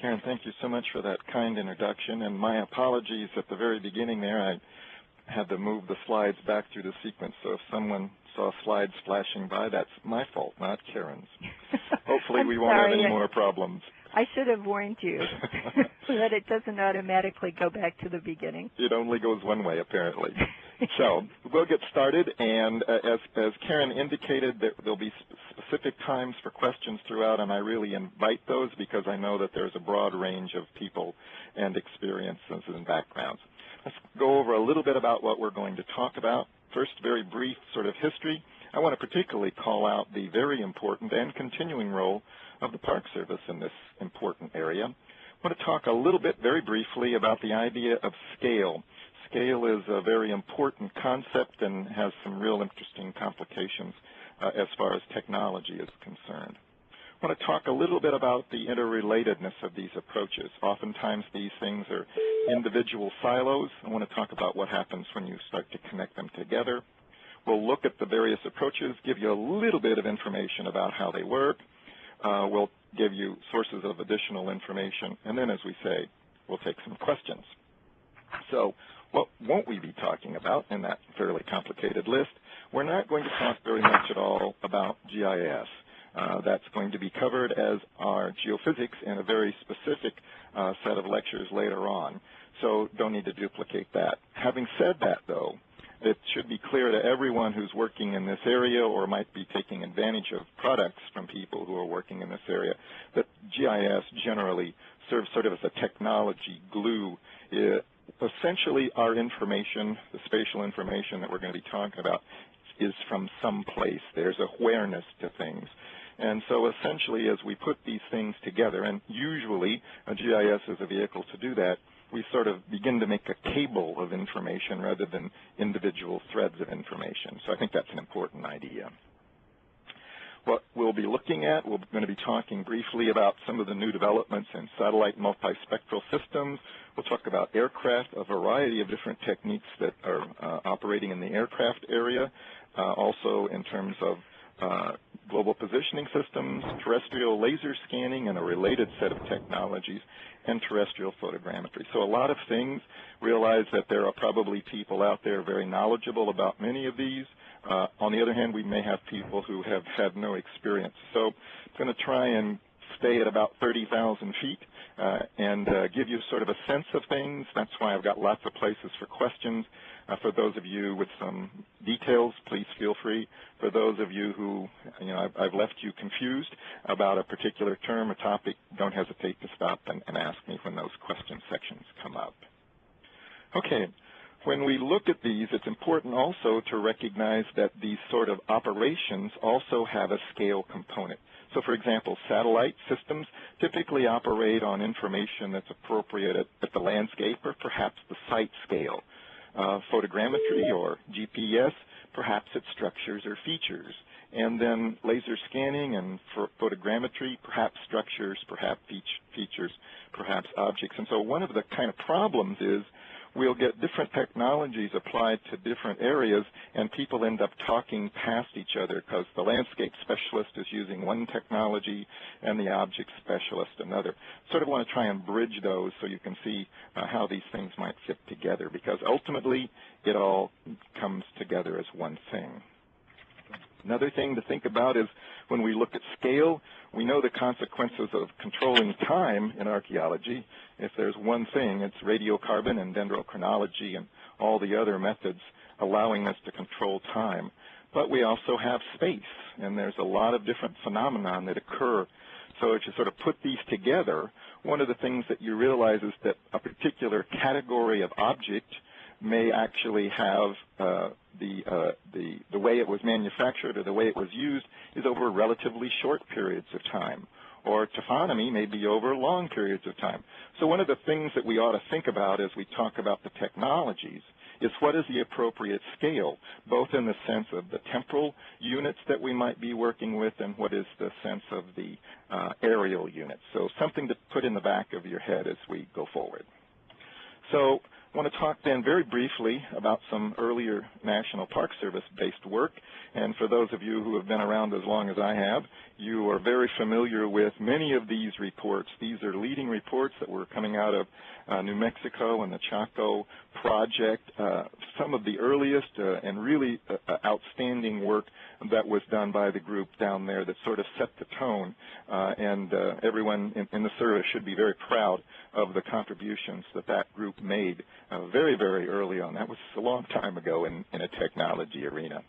Karen, thank you so much for that kind introduction, and my apologies at the very beginning there. I had to move the slides back through the sequence, so if someone saw slides flashing by, that's my fault, not Karen's. Hopefully we won't have any more problems. I should have warned you so that it doesn't automatically go back to the beginning. It only goes one way, apparently. So we'll get started, and as Karen indicated, there'll be specific times for questions throughout, and I really invite those because I know that there's a broad range of people and experiences and backgrounds. Let's go over a little bit about what we're going to talk about. First, very brief sort of history. I want to particularly call out the very important and continuing role of the Park Service in this important area. I want to talk a little bit, very briefly, about the idea of scale. Scale is a very important concept and has some real interesting complications as far as technology is concerned. I want to talk a little bit about the interrelatedness of these approaches. Oftentimes these things are individual silos. I want to talk about what happens when you start to connect them together. We'll look at the various approaches, give you a little bit of information about how they work. We'll give you sources of additional information, and then, as we say, we'll take some questions. So what won't we be talking about in that fairly complicated list? We're not going to talk very much at all about GIS. That's going to be covered as our geophysics in a very specific set of lectures later on, so don't need to duplicate that. Having said that, though, it should be clear to everyone who's working in this area or might be taking advantage of products from people who are working in this area that GIS generally serves sort of as a technology glue. Essentially, our information, the spatial information that we're going to be talking about, is from some place. There's awareness to things. And so essentially, as we put these things together, and usually a GIS is a vehicle to do that, we sort of begin to make a cable of information rather than individual threads of information. So I think that's an important idea. What we'll be looking at, we're going to be talking briefly about some of the new developments in satellite multispectral systems. We'll talk about aircraft, a variety of different techniques that are operating in the aircraft area, also in terms of global positioning systems, terrestrial laser scanning, and a related set of technologies, and terrestrial photogrammetry. So a lot of things. Realize that there are probably people out there very knowledgeable about many of these. On the other hand, we may have people who have had no experience. So I'm going to try and stay at about 30,000 feet and give you sort of a sense of things. That's why I've got lots of places for questions. For those of you with some details, please feel free. For those of you who, I've left you confused about a particular term or topic, don't hesitate to stop and ask me when those question sections come up. Okay. When we look at these, it's important also to recognize that these sort of operations also have a scale component. So, for example, satellite systems typically operate on information that's appropriate at the landscape or perhaps the site scale. Photogrammetry or GPS, perhaps it's structures or features. And then laser scanning and photogrammetry, perhaps structures, perhaps features, perhaps objects. And so one of the kind of problems is we'll get different technologies applied to different areas, and people end up talking past each other because the landscape specialist is using one technology and the object specialist another. Sort of want to try and bridge those so you can see how these things might fit together, because ultimately it all comes together as one thing. Another thing to think about is when we look at scale, we know the consequences of controlling time in archaeology. If there's one thing, it's radiocarbon and dendrochronology and all the other methods allowing us to control time. But we also have space, and there's a lot of different phenomena that occur. So if you sort of put these together, one of the things that you realize is that a particular category of object may actually have the way it was manufactured or the way it was used is over relatively short periods of time, or taphonomy may be over long periods of time. So one of the things that we ought to think about as we talk about the technologies is what is the appropriate scale, both in the sense of the temporal units that we might be working with and what is the sense of the aerial units. So something to put in the back of your head as we go forward. So I want to talk then very briefly about some earlier National Park Service-based work. And for those of you who have been around as long as I have, you are very familiar with many of these reports. These are leading reports that were coming out of New Mexico and the Chaco Project, some of the earliest and really outstanding work that was done by the group down there that sort of set the tone, and everyone in the service should be very proud of the contributions that that group made very, very early on. That was a long time ago in a technology arena.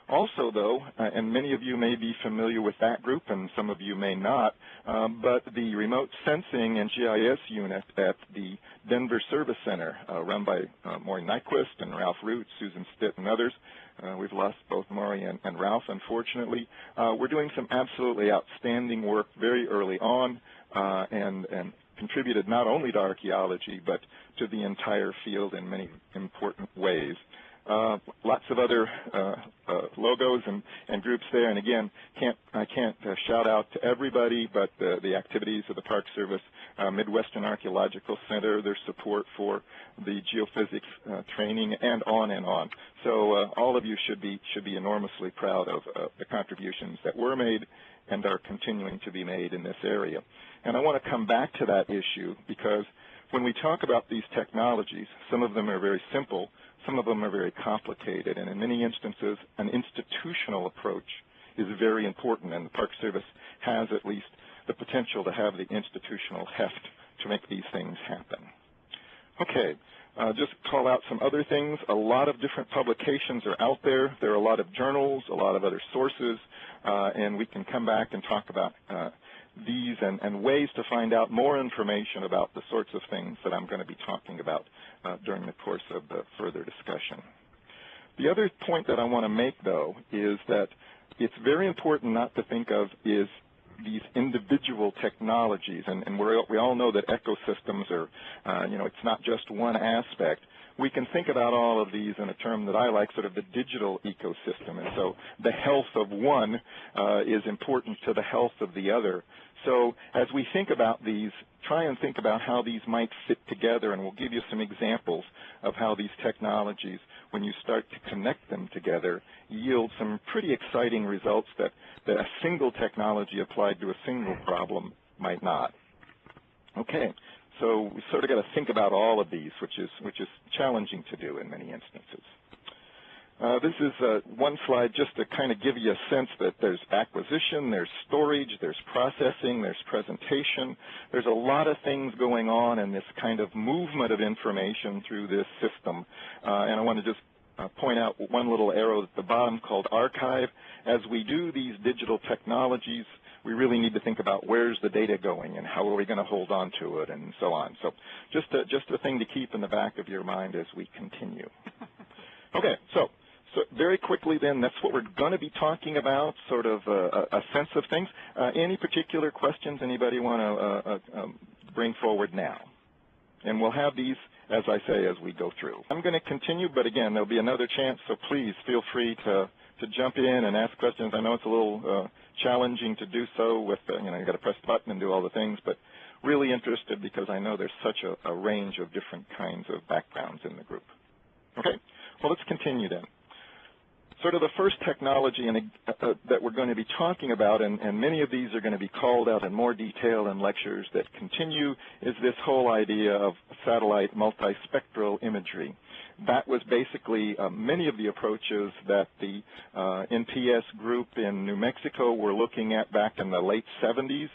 Also, though, and many of you may be familiar with that group and some of you may not, but the remote sensing and GIS unit at the Denver Service Center, run by Maury Nyquist and Ralph Root, Susan Stitt, and others. We've lost both Maury and Ralph, unfortunately. We're doing some absolutely outstanding work very early on and contributed not only to archaeology but to the entire field in many important ways. Lots of other logos and groups there, and again, I can't shout out to everybody, but the activities of the Park Service, Midwestern Archaeological Center, their support for the geophysics training, and on and on. So all of you should be enormously proud of the contributions that were made and are continuing to be made in this area. And I want to come back to that issue because when we talk about these technologies, some of them are very simple, some of them are very complicated, and in many instances, an institutional approach is very important, and the Park Service has at least the potential to have the institutional heft to make these things happen. Okay, just call out some other things. A lot of different publications are out there. There are a lot of journals, a lot of other sources, and we can come back and talk about these and ways to find out more information about the sorts of things that I'm going to be talking about during the course of the further discussion. The other point that I want to make, though, is that it's very important not to think of is these individual technologies, and we all know that ecosystems are, it's not just one aspect. We can think about all of these in a term that I like, sort of the digital ecosystem, and so the health of one is important to the health of the other. So as we think about these, try and think about how these might fit together, and we'll give you some examples of how these technologies, when you start to connect them together, yield some pretty exciting results that a single technology applied to a single problem might not. Okay, so we sort of got to think about all of these, which is challenging to do in many instances. This is one slide just to kind of give you a sense that there's acquisition, there's storage, there's processing, there's presentation. There's a lot of things going on in this kind of movement of information through this system. And I want to just point out one little arrow at the bottom called archive. As we do these digital technologies, we really need to think about where's the data going and how are we going to hold on to it and so on. So just a thing to keep in the back of your mind as we continue. Okay, so very quickly then, that's what we're going to be talking about, sort of a sense of things. Any particular questions anybody want to bring forward now? And we'll have these, as I say, as we go through. I'm going to continue, but again, there'll be another chance, so please feel free to jump in and ask questions. I know it's a little challenging to do so with, you got to press the button and do all the things, but really interested because I know there's such a range of different kinds of backgrounds in the group. Okay, well, let's continue then. Sort of the first technology that we're going to be talking about, and many of these are going to be called out in more detail in lectures that continue, is this whole idea of satellite multispectral imagery. That was basically many of the approaches that the NPS group in New Mexico were looking at back in the late 70s,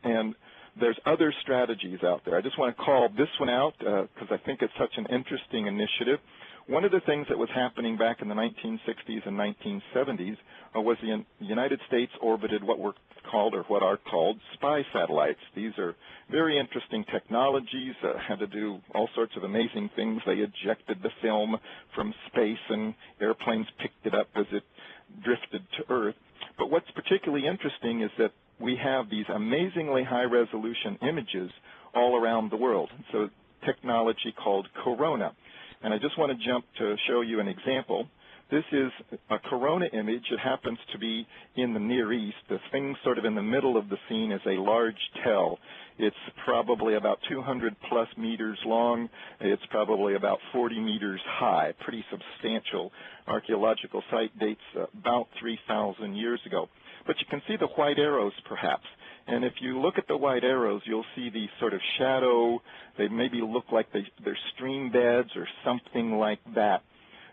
and there's other strategies out there. I just want to call this one out because I think it's such an interesting initiative. One of the things that was happening back in the 1960s and 1970s was the United States orbited what were called, or what are called, spy satellites. These are very interesting technologies, had to do all sorts of amazing things. They ejected the film from space and airplanes picked it up as it drifted to Earth. But what's particularly interesting is that we have these amazingly high-resolution images all around the world. So technology called Corona. And I just want to jump to show you an example. This is a corona image. It happens to be in the Near East. The thing sort of in the middle of the scene is a large tell. It's probably about 200 plus meters long. It's probably about 40 meters high, pretty substantial archaeological site, dates about 3,000 years ago. But you can see the white arrows perhaps. And if you look at the white arrows, you'll see these sort of shadow. They maybe look like they're stream beds or something like that.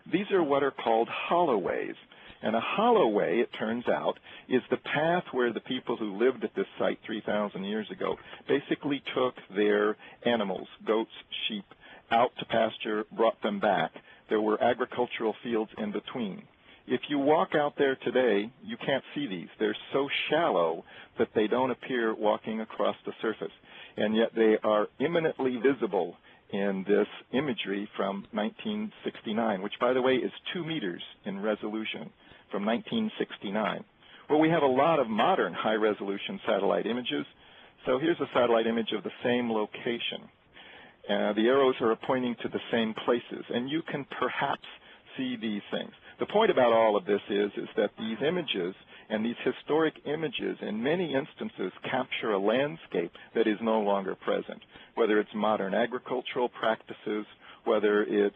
These are what are called holloways. And a holloway, it turns out, is the path where the people who lived at this site 3,000 years ago basically took their animals, goats, sheep, out to pasture, brought them back. There were agricultural fields in between. If you walk out there today, you can't see these. They're so shallow that they don't appear walking across the surface. And yet they are imminently visible in this imagery from 1969, which, by the way, is 2 meters in resolution from 1969. Well, we have a lot of modern high-resolution satellite images. So here's a satellite image of the same location. The arrows are pointing to the same places, and you can perhaps see these things. The point about all of this is that these images and these historic images in many instances capture a landscape that is no longer present, whether it's modern agricultural practices, whether it's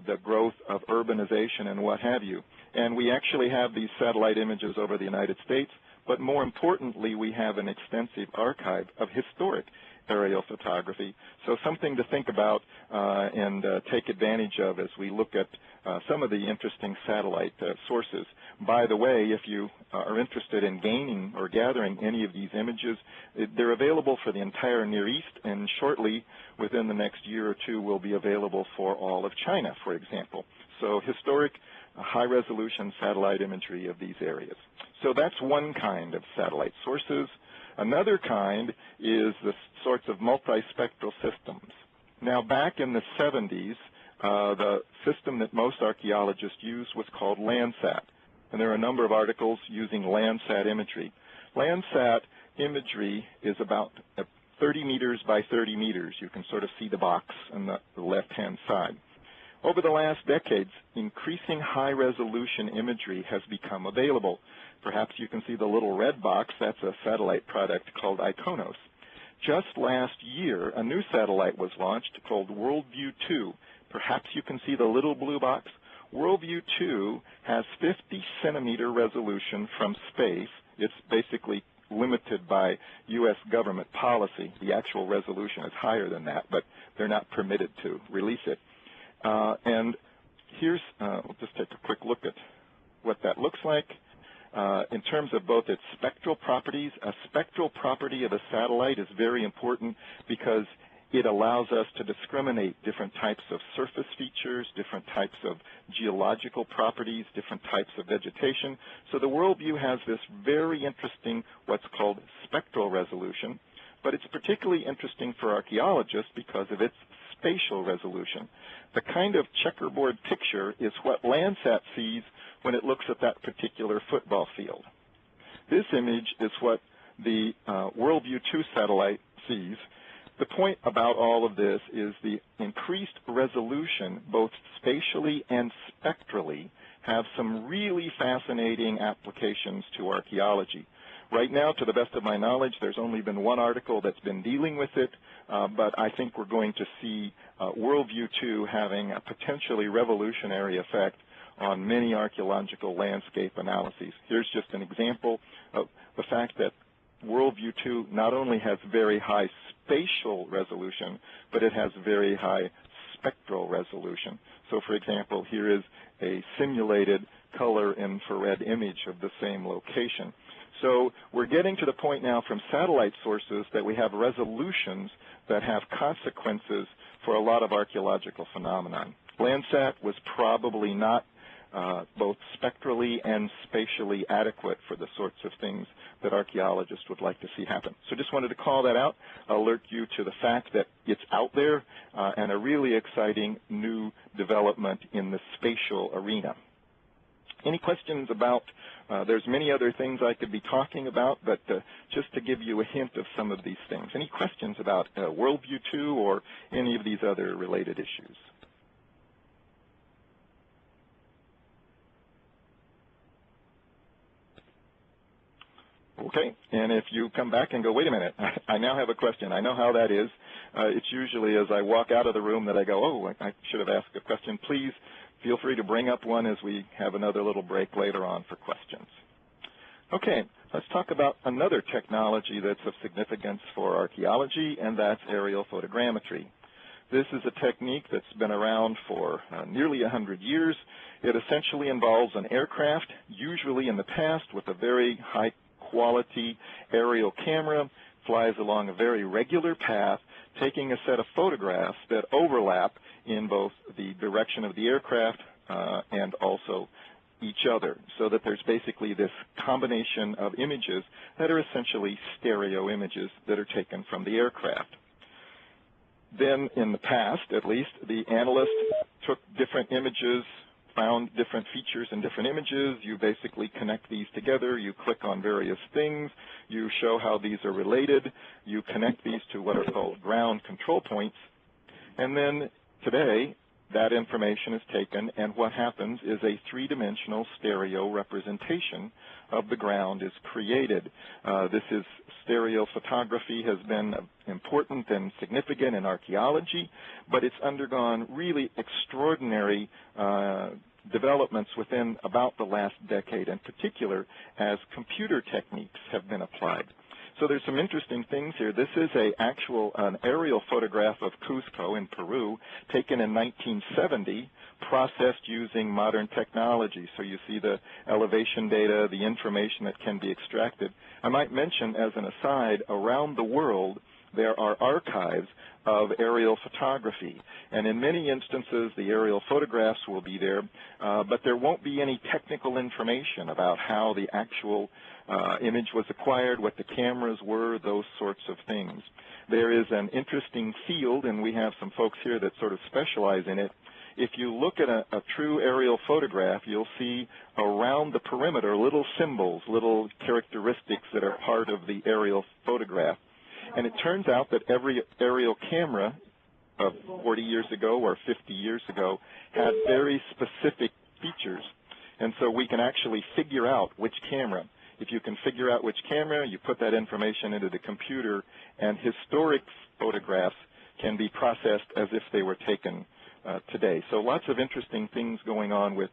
the growth of urbanization and what have you. And we actually have these satellite images over the United States, but more importantly, we have an extensive archive of historic aerial photography. So something to think about and take advantage of as we look at some of the interesting satellite sources. By the way, if you are interested in gaining or gathering any of these images, they're available for the entire Near East, and shortly, within the next year or two, will be available for all of China, for example. So historic high-resolution satellite imagery of these areas. So that's one kind of satellite sources. Another kind is the sorts of multispectral systems. Now, back in the 70s, the system that most archaeologists used was called Landsat, and there are a number of articles using Landsat imagery. Landsat imagery is about 30 meters by 30 meters. You can sort of see the box on the left-hand side. Over the last decades, increasing high-resolution imagery has become available. Perhaps you can see the little red box. That's a satellite product called Iconos. Just last year, a new satellite was launched called Worldview 2. Perhaps you can see the little blue box. Worldview 2 has 50-centimeter resolution from space. It's basically limited by U.S. government policy. The actual resolution is higher than that, but they're not permitted to release it. And here's, we'll just take a quick look at what that looks like. In terms of both its spectral properties, a spectral property of a satellite is very important because it allows us to discriminate different types of surface features, different types of geological properties, different types of vegetation. So the Worldview has this very interesting what's called spectral resolution, but it's particularly interesting for archaeologists because of its spatial resolution. The kind of checkerboard picture is what Landsat sees when it looks at that particular football field. This image is what the Worldview 2 satellite sees. The point about all of this is the increased resolution, both spatially and spectrally, have some really fascinating applications to archaeology. Right now, to the best of my knowledge, there's only been one article that's been dealing with it, but I think we're going to see Worldview 2 having a potentially revolutionary effect on many archaeological landscape analyses. Here's just an example of the fact that Worldview 2 not only has very high spatial resolution, but it has very high spectral resolution. So, for example, here is a simulated color infrared image of the same location. So we're getting to the point now from satellite sources that we have resolutions that have consequences for a lot of archaeological phenomenon. Landsat was probably not both spectrally and spatially adequate for the sorts of things that archaeologists would like to see happen. So just wanted to call that out, alert you to the fact that it's out there and a really exciting new development in the spatial arena. Any questions about, there's many other things I could be talking about, but just to give you a hint of some of these things. Any questions about Worldview 2 or any of these other related issues? Okay, and if you come back and go, wait a minute, I now have a question. I know how that is. It's usually as I walk out of the room that I go, oh, I should have asked a question. Please feel free to bring up one as we have another little break later on for questions. Okay, let's talk about another technology that's of significance for archaeology, and that's aerial photogrammetry. This is a technique that's been around for nearly 100 years. It essentially involves an aircraft, usually in the past with a very high quality aerial camera, flies along a very regular path, taking a set of photographs that overlap in both the direction of the aircraft and also each other, so that there's basically this combination of images that are essentially stereo images that are taken from the aircraft. Then in the past, at least, the analyst took different images, found different features in different images. You basically connect these together. You click on various things. You show how these are related. You connect these to what are called ground control points. And then today, that information is taken, and what happens is a three-dimensional stereo representation of the ground is created. This is stereo photography has been important and significant in archaeology, but it's undergone really extraordinary developments within about the last decade, in particular as computer techniques have been applied. So there's some interesting things here. This is an aerial photograph of Cusco in Peru, taken in 1970, processed using modern technology. So you see the elevation data, the information that can be extracted. I might mention, as an aside, around the world there are archives of aerial photography. And in many instances, the aerial photographs will be there, but there won't be any technical information about how the actual image was acquired, what the cameras were, those sorts of things. There is an interesting field, and we have some folks here that sort of specialize in it. If you look at a true aerial photograph, you'll see around the perimeter little symbols, little characteristics that are part of the aerial photograph. And it turns out that every aerial camera of 40 years ago or 50 years ago had very specific features. And so we can actually figure out which camera. If you can figure out which camera, you put that information into the computer, and historic photographs can be processed as if they were taken today. So lots of interesting things going on with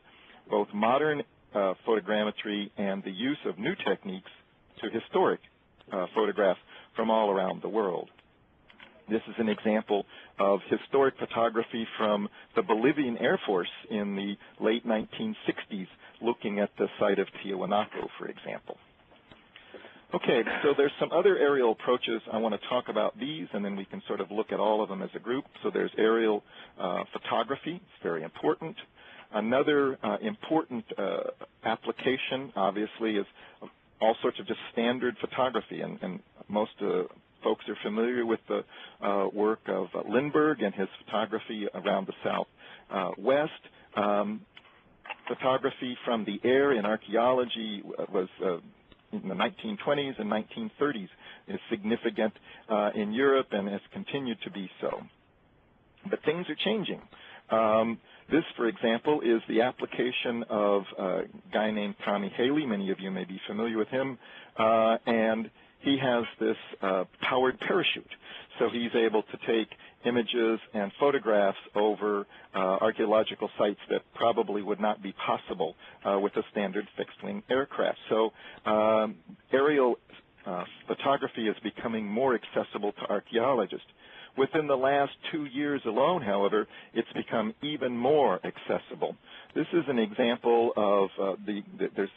both modern photogrammetry and the use of new techniques to historic photographs from all around the world. This is an example of historic photography from the Bolivian Air Force in the late 1960s, looking at the site of Tiahuanaco, for example. Okay, so there's some other aerial approaches. I want to talk about these, and then we can sort of look at all of them as a group. So there's aerial photography. It's very important. Another important application, obviously, is all sorts of just standard photography, and most folks are familiar with the work of Lindbergh and his photography around the southwest. Photography from the air in archaeology was in the 1920s and 1930s is significant in Europe and has continued to be so. But things are changing. This, for example, is the application of a guy named Tommy Haley. Many of you may be familiar with him. And he has this powered parachute. So he's able to take images and photographs over archaeological sites that probably would not be possible with a standard fixed-wing aircraft. So aerial photography is becoming more accessible to archaeologists. Within the last 2 years alone, however, it's become even more accessible. This is an example of there's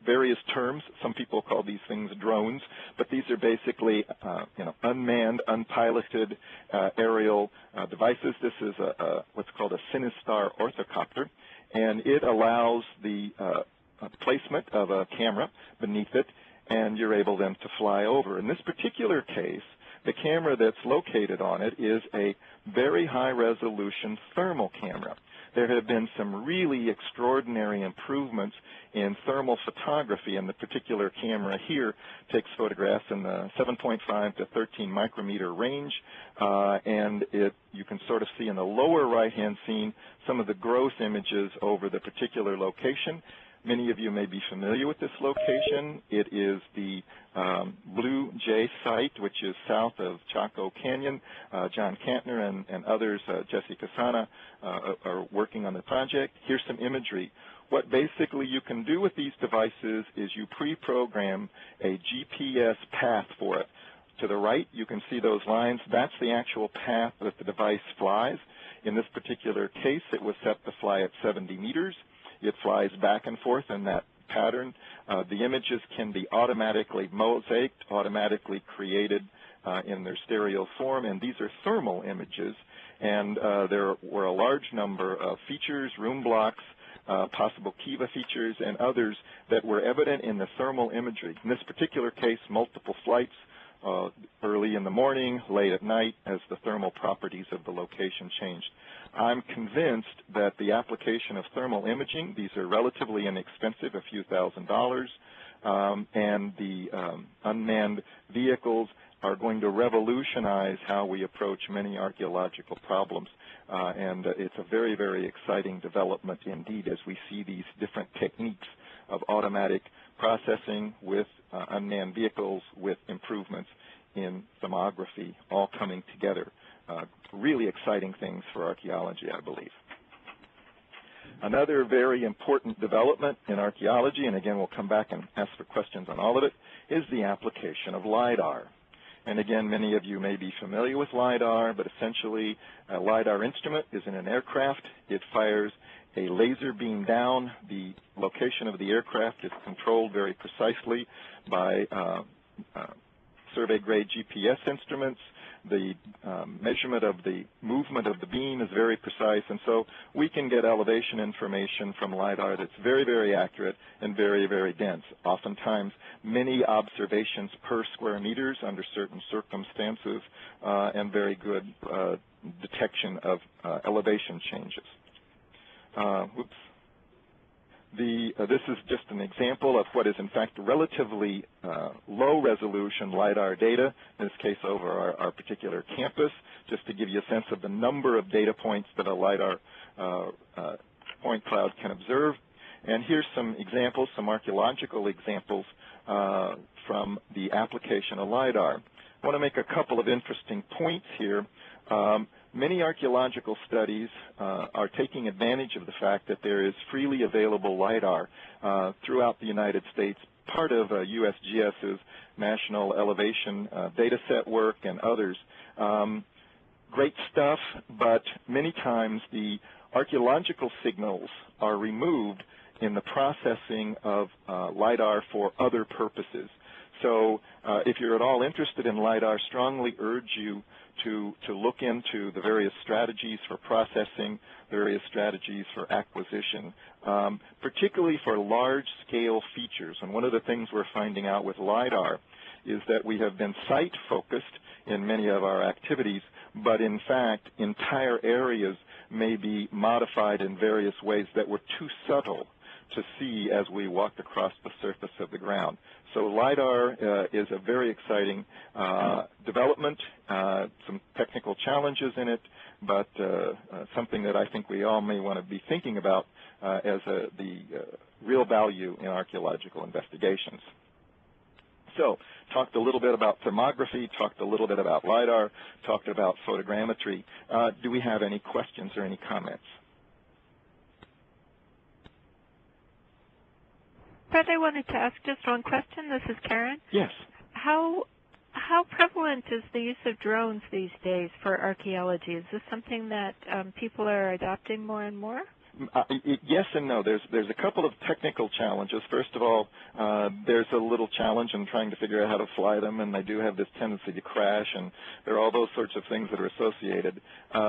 various terms. Some people call these things drones, but these are basically unmanned, unpiloted aerial devices. This is what's called a Sinistar orthocopter, and it allows the placement of a camera beneath it, and you're able then to fly over. In this particular case, the camera that's located on it is a very high-resolution thermal camera. There have been some really extraordinary improvements in thermal photography, and the particular camera here takes photographs in the 7.5 to 13 micrometer range, and you can sort of see in the lower right-hand scene some of the gross images over the particular location. Many of you may be familiar with this location. It is the Blue Jay site, which is south of Chaco Canyon. John Kantner and others, Jesse Casana, are working on the project. Here's some imagery. What basically you can do with these devices is you pre-program a GPS path for it. To the right, you can see those lines. That's the actual path that the device flies. In this particular case, it was set to fly at 70 meters. It flies back and forth in that pattern. The images can be automatically mosaiced, automatically created in their stereo form, and these are thermal images. And there were a large number of features, room blocks, possible Kiva features, and others that were evident in the thermal imagery. In this particular case, multiple flights, early in the morning, late at night, as the thermal properties of the location changed. I'm convinced that the application of thermal imaging, these are relatively inexpensive, a few $1,000s, and the unmanned vehicles are going to revolutionize how we approach many archaeological problems. And it's a very, very exciting development indeed as we see these different techniques of automatic processing with unmanned vehicles with improvements in thermography all coming together. Really exciting things for archaeology, I believe. Another very important development in archaeology, and again we'll come back and ask for questions on all of it, is the application of LiDAR. And again, many of you may be familiar with LiDAR, but essentially a LiDAR instrument is in an aircraft. It fires a laser beam down. The location of the aircraft is controlled very precisely by survey-grade GPS instruments. The measurement of the movement of the beam is very precise, and so we can get elevation information from LiDAR that's very, very accurate and very, very dense. Oftentimes, many observations per square meters under certain circumstances, and very good detection of elevation changes. This is just an example of what is in fact relatively low-resolution LiDAR data, in this case over our particular campus, just to give you a sense of the number of data points that a LiDAR point cloud can observe. And here's some examples, some archaeological examples from the application of LiDAR. I want to make a couple of interesting points here. Many archaeological studies are taking advantage of the fact that there is freely available LiDAR throughout the United States, part of USGS's National Elevation Data Set work and others. Great stuff, but many times the archaeological signals are removed in the processing of LiDAR for other purposes. So if you're at all interested in LiDAR, strongly urge you to look into the various strategies for processing, various strategies for acquisition, particularly for large-scale features. And one of the things we're finding out with LiDAR is that we have been site-focused in many of our activities, but in fact, entire areas may be modified in various ways that were too subtle to see as we walked across the surface of the ground. So LiDAR is a very exciting development, some technical challenges in it, but something that I think we all may want to be thinking about as the real value in archaeological investigations. So talked a little bit about thermography, talked a little bit about LiDAR, talked about photogrammetry. Do we have any questions or any comments? Fred, I wanted to ask just one question. This is Karen. Yes. How prevalent is the use of drones these days for archaeology? Is this something that people are adopting more and more? Yes and no. There's a couple of technical challenges. First of all, there's a little challenge in trying to figure out how to fly them, and they do have this tendency to crash, and there are all those sorts of things that are associated.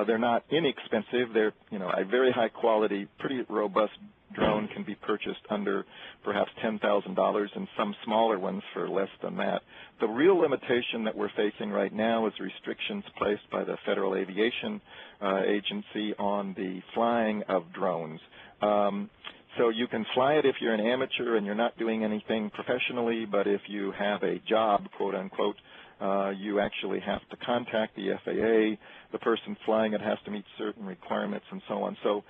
They're not inexpensive. They're, a very high quality, pretty robust drone can be purchased under perhaps $10,000 and some smaller ones for less than that. The real limitation that we're facing right now is restrictions placed by the Federal Aviation Agency on the flying of drones. So you can fly it if you're an amateur and you're not doing anything professionally, but if you have a job, quote unquote, you actually have to contact the FAA. The person flying it has to meet certain requirements and so on. So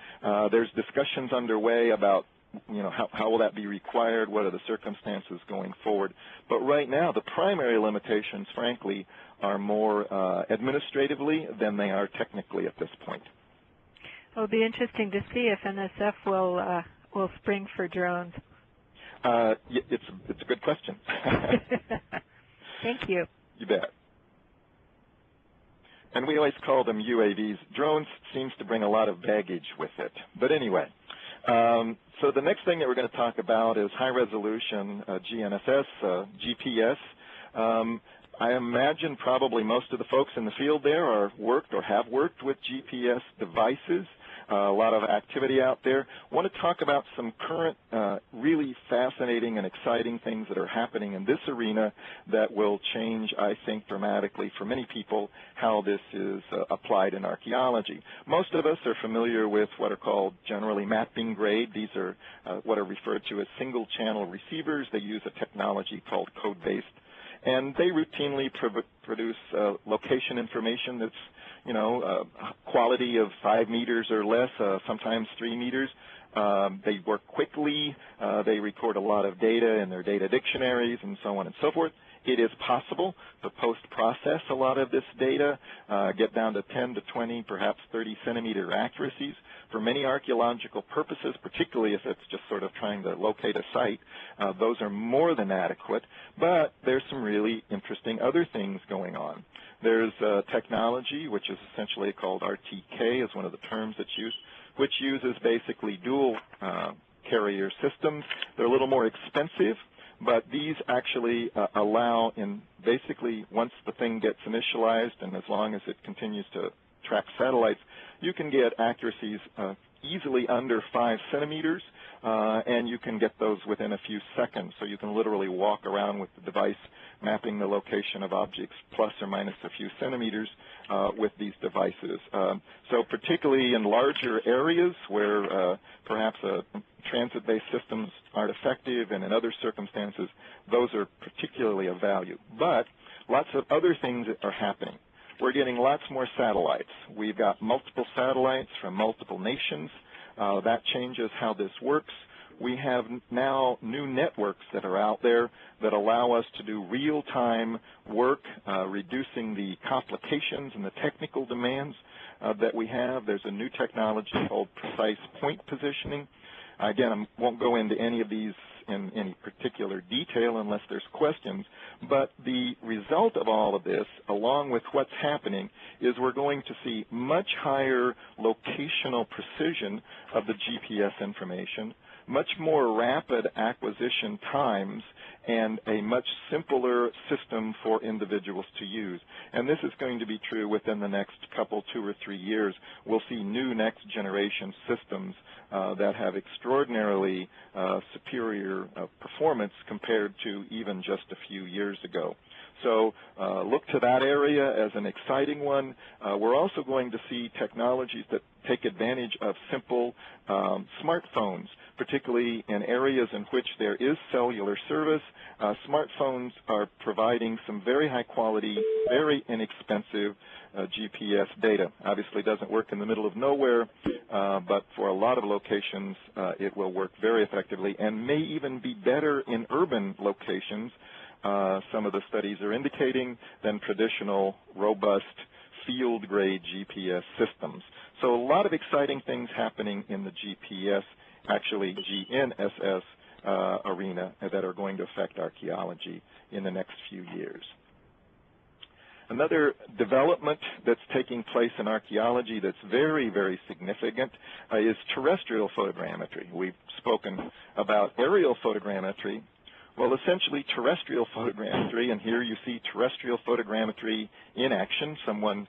there's discussions underway about how will that be required? What are the circumstances going forward? But right now, the primary limitations, frankly, are more administratively than they are technically at this point. It'll be interesting to see if NSF will spring for drones. It's a good question. Thank you. You bet. And we always call them UAVs. Drones seems to bring a lot of baggage with it. But anyway, so the next thing that we're going to talk about is high-resolution GNSS, GPS. I imagine probably most of the folks in the field there are worked or have worked with GPS devices. A lot of activity out there. I want to talk about some current really fascinating and exciting things that are happening in this arena that will change, I think, dramatically for many people how this is applied in archaeology. Most of us are familiar with what are called generally mapping grade. These are what are referred to as single-channel receivers. They use a technology called code-based, and they routinely produce location information that's quality of 5 meters or less, sometimes 3 meters. They work quickly. They record a lot of data in their data dictionaries and so on and so forth. It is possible to post-process a lot of this data, get down to 10 to 20, perhaps 30 centimeter accuracies. For many archaeological purposes, particularly if it's just sort of trying to locate a site, those are more than adequate. But there's some really interesting other things going on. There's technology, which is essentially called RTK, is one of the terms that's used, which uses basically dual carrier systems. They're a little more expensive, but these actually allow, in basically once the thing gets initialized and as long as it continues to track satellites, you can get accuracies easily under 5 centimeters, and you can get those within a few seconds. So you can literally walk around with the device mapping the location of objects plus or minus a few centimeters with these devices. So particularly in larger areas where perhaps transit-based systems aren't effective, and in other circumstances, those are particularly of value. But lots of other things are happening. We're getting lots more satellites. We've got multiple satellites from multiple nations. That changes how this works. We have now new networks that are out there that allow us to do real-time work, reducing the complications and the technical demands that we have. There's a new technology called precise point positioning. Again, I won't go into any of these in any particular detail unless there's questions, but the result of all of this, along with what's happening, is we're going to see much higher locational precision of the GPS information, much more rapid acquisition times, and a much simpler system for individuals to use. And this is going to be true within the next couple, 2 or 3 years. We'll see new next-generation systems that have extraordinarily superior performance compared to even just a few years ago. So look to that area as an exciting one. We're also going to see technologies that take advantage of simple smartphones, particularly in areas in which there is cellular service. Smartphones are providing some very high quality, very inexpensive GPS data. Obviously it doesn't work in the middle of nowhere, but for a lot of locations it will work very effectively and may even be better in urban locations. Some of the studies are indicating than traditional, robust, field-grade GPS systems. So a lot of exciting things happening in the GPS, actually GNSS arena that are going to affect archaeology in the next few years. Another development that's taking place in archaeology that's very, very significant is terrestrial photogrammetry. We've spoken about aerial photogrammetry. Well, essentially terrestrial photogrammetry, and here you see terrestrial photogrammetry in action. Someone,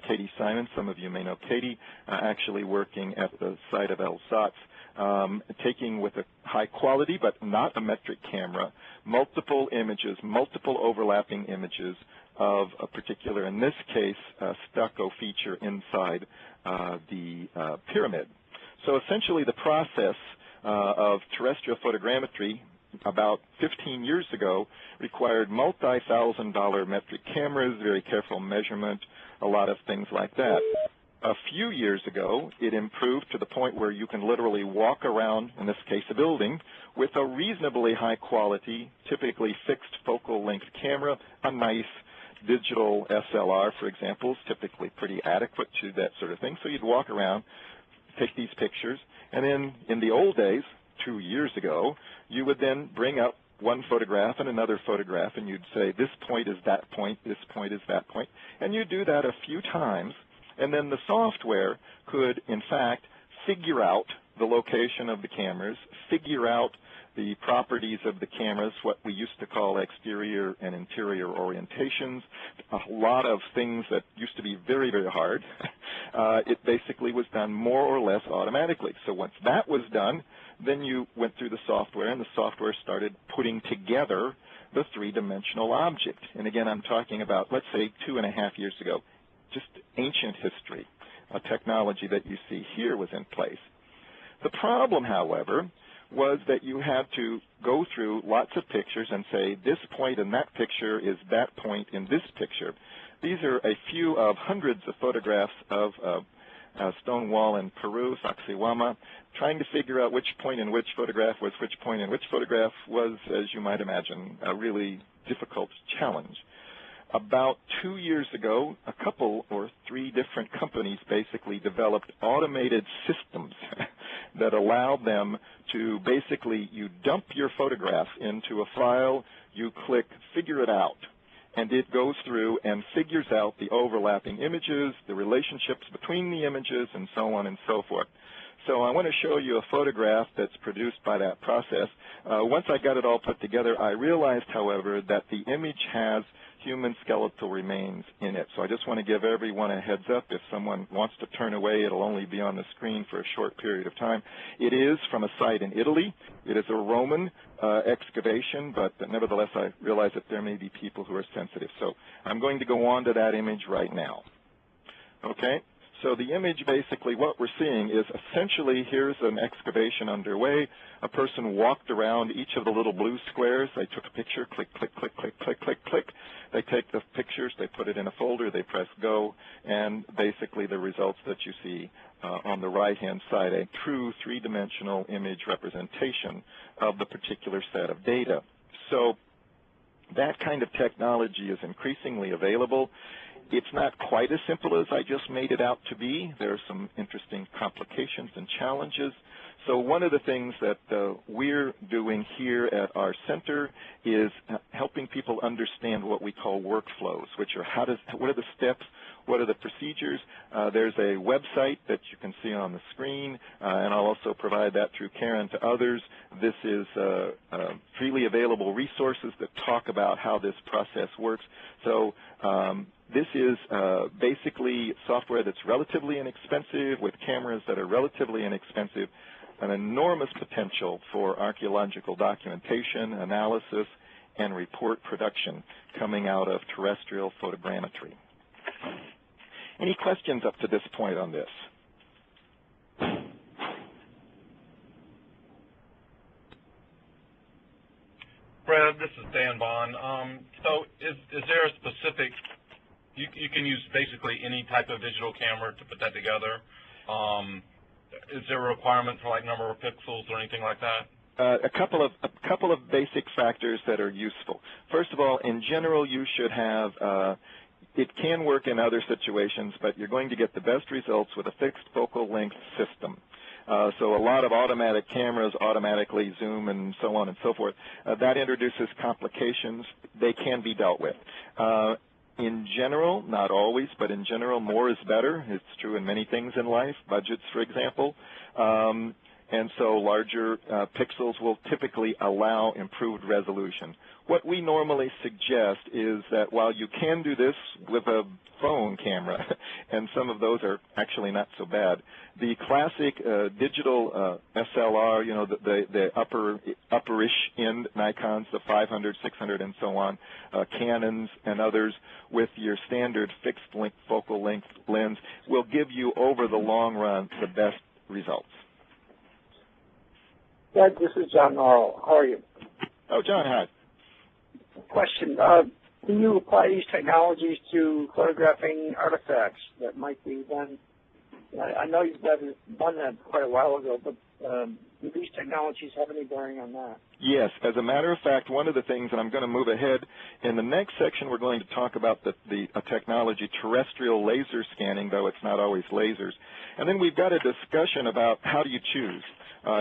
Katie Simon, some of you may know Katie, actually working at the site of El Satz, taking with a high quality but not a metric camera, multiple images, multiple overlapping images of a particular, in this case, stucco feature inside the pyramid. So essentially the process of terrestrial photogrammetry about 15 years ago required multi-$1,000 metric cameras, very careful measurement, a lot of things like that. A few years ago, it improved to the point where you can literally walk around, in this case a building, with a reasonably high quality, typically fixed focal length camera, a nice digital SLR, for example, is typically pretty adequate to that sort of thing. So you'd walk around, take these pictures, and then in the old days, 2 years ago, you would then bring up one photograph and another photograph, and you'd say, this point is that point, this point is that point. And you do that a few times, and then the software could, in fact, figure out the location of the cameras, figure out the properties of the cameras, what we used to call exterior and interior orientations, a lot of things that used to be very, very hard. It basically was done more or less automatically. So once that was done, then you went through the software, and the software started putting together the three-dimensional object. And again, I'm talking about, let's say, 2.5 years ago, just ancient history. A technology that you see here was in place. The problem, however, was that you had to go through lots of pictures and say, this point in that picture is that point in this picture. These are a few of hundreds of photographs of a stone wall in Peru, Sacsayhuama. Trying to figure out which point in which photograph was which point in which photograph was, as you might imagine, a really difficult challenge. About 2 years ago, a couple or three different companies basically developed automated systems that allowed them to basically, you dump your photograph into a file, you click figure it out, and it goes through and figures out the overlapping images, the relationships between the images, and so on and so forth. So I want to show you a photograph that's produced by that process. Once I got it all put together, I realized, however, that the image has human skeletal remains in it. So I just want to give everyone a heads up. If someone wants to turn away, it'll only be on the screen for a short period of time. It is from a site in Italy. It is a Roman excavation, but nevertheless, I realize that there may be people who are sensitive. So I'm going to go on to that image right now. Okay? So the image, basically, what we're seeing is essentially here's an excavation underway. A person walked around each of the little blue squares. They took a picture, click, click, click, click, click, click, click. They take the pictures, they put it in a folder, they press go, and basically the results that you see on the right-hand side, a true three-dimensional image representation of the particular set of data. So that kind of technology is increasingly available. It's not quite as simple as I just made it out to be. There are some interesting complications and challenges. So one of the things that we're doing here at our center is helping people understand what we call workflows, which are what are the steps, what are the procedures. There's a website that you can see on the screen, and I'll also provide that through Karen to others. This is freely available resources that talk about how this process works. So this is basically software that's relatively inexpensive with cameras that are relatively inexpensive, an enormous potential for archaeological documentation, analysis, and report production coming out of terrestrial photogrammetry. Any questions up to this point on this? Brad, this is Dan Bond. So is there a specific, you can use basically any type of digital camera to put that together. Is there a requirement for like number of pixels or anything like that? A couple of basic factors that are useful. First of all, in general, you should have, it can work in other situations, but you're going to get the best results with a fixed focal length system. So a lot of automatic cameras automatically zoom and so on and so forth. That introduces complications. They can be dealt with. In general, not always, but in general, more is better. It's true in many things in life, budgets, for example. And so larger pixels will typically allow improved resolution. What we normally suggest is that while you can do this with a phone camera, and some of those are actually not so bad, the classic digital SLR, you know, the upperish end Nikons, the 500, 600, and so on, Canons and others with your standard fixed length focal length lens will give you over the long run the best results. Doug, this is John Norrell. How are you? Oh, John, hi. Question. Can you apply these technologies to photographing artifacts that might be then I know you've done that quite a while ago, but do these technologies have any bearing on that? Yes. As a matter of fact, one of the things, and I'm going to move ahead, in the next section we're going to talk about the technology terrestrial laser scanning, though it's not always lasers. And then we've got a discussion about how do you choose.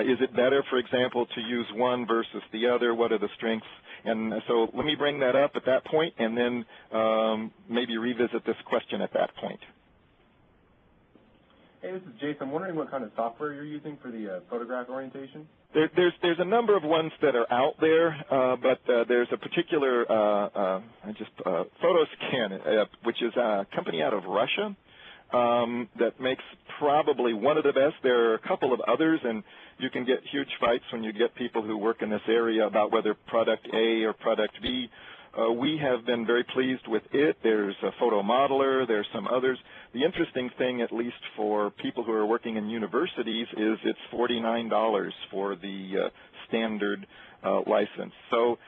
Is it better, for example, to use one versus the other? What are the strengths? And so let me bring that up at that point and then maybe revisit this question at that point. Hey, this is Jason. I'm wondering what kind of software you're using for the photograph orientation. There's a number of ones that are out there, but there's a particular PhotoScan, which is a company out of Russia that makes probably one of the best. There are a couple of others, and you can get huge fights when you get people who work in this area about whether product A or product B. We have been very pleased with it. There's a Photo Modeler. There's some others. The interesting thing, at least for people who are working in universities, is it's $49 for the standard license. So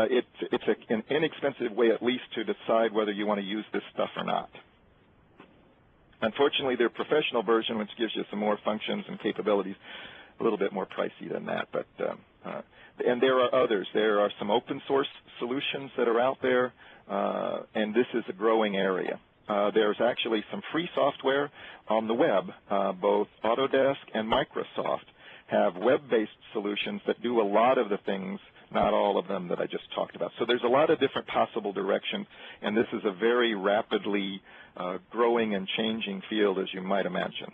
it's an inexpensive way, at least, to decide whether you want to use this stuff or not. Unfortunately, their professional version, which gives you some more functions and capabilities, a little bit more pricey than that. But and there are others. There are some open source solutions that are out there, and this is a growing area. There's actually some free software on the web. Both Autodesk and Microsoft have web-based solutions that do a lot of the things, not all of them, that I just talked about. So there's a lot of different possible directions, and this is a very rapidly growing and changing field, as you might imagine.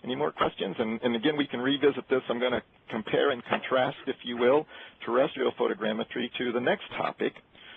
Any more questions? And again, we can revisit this. I'm going to compare and contrast, if you will, terrestrial photogrammetry to the next topic,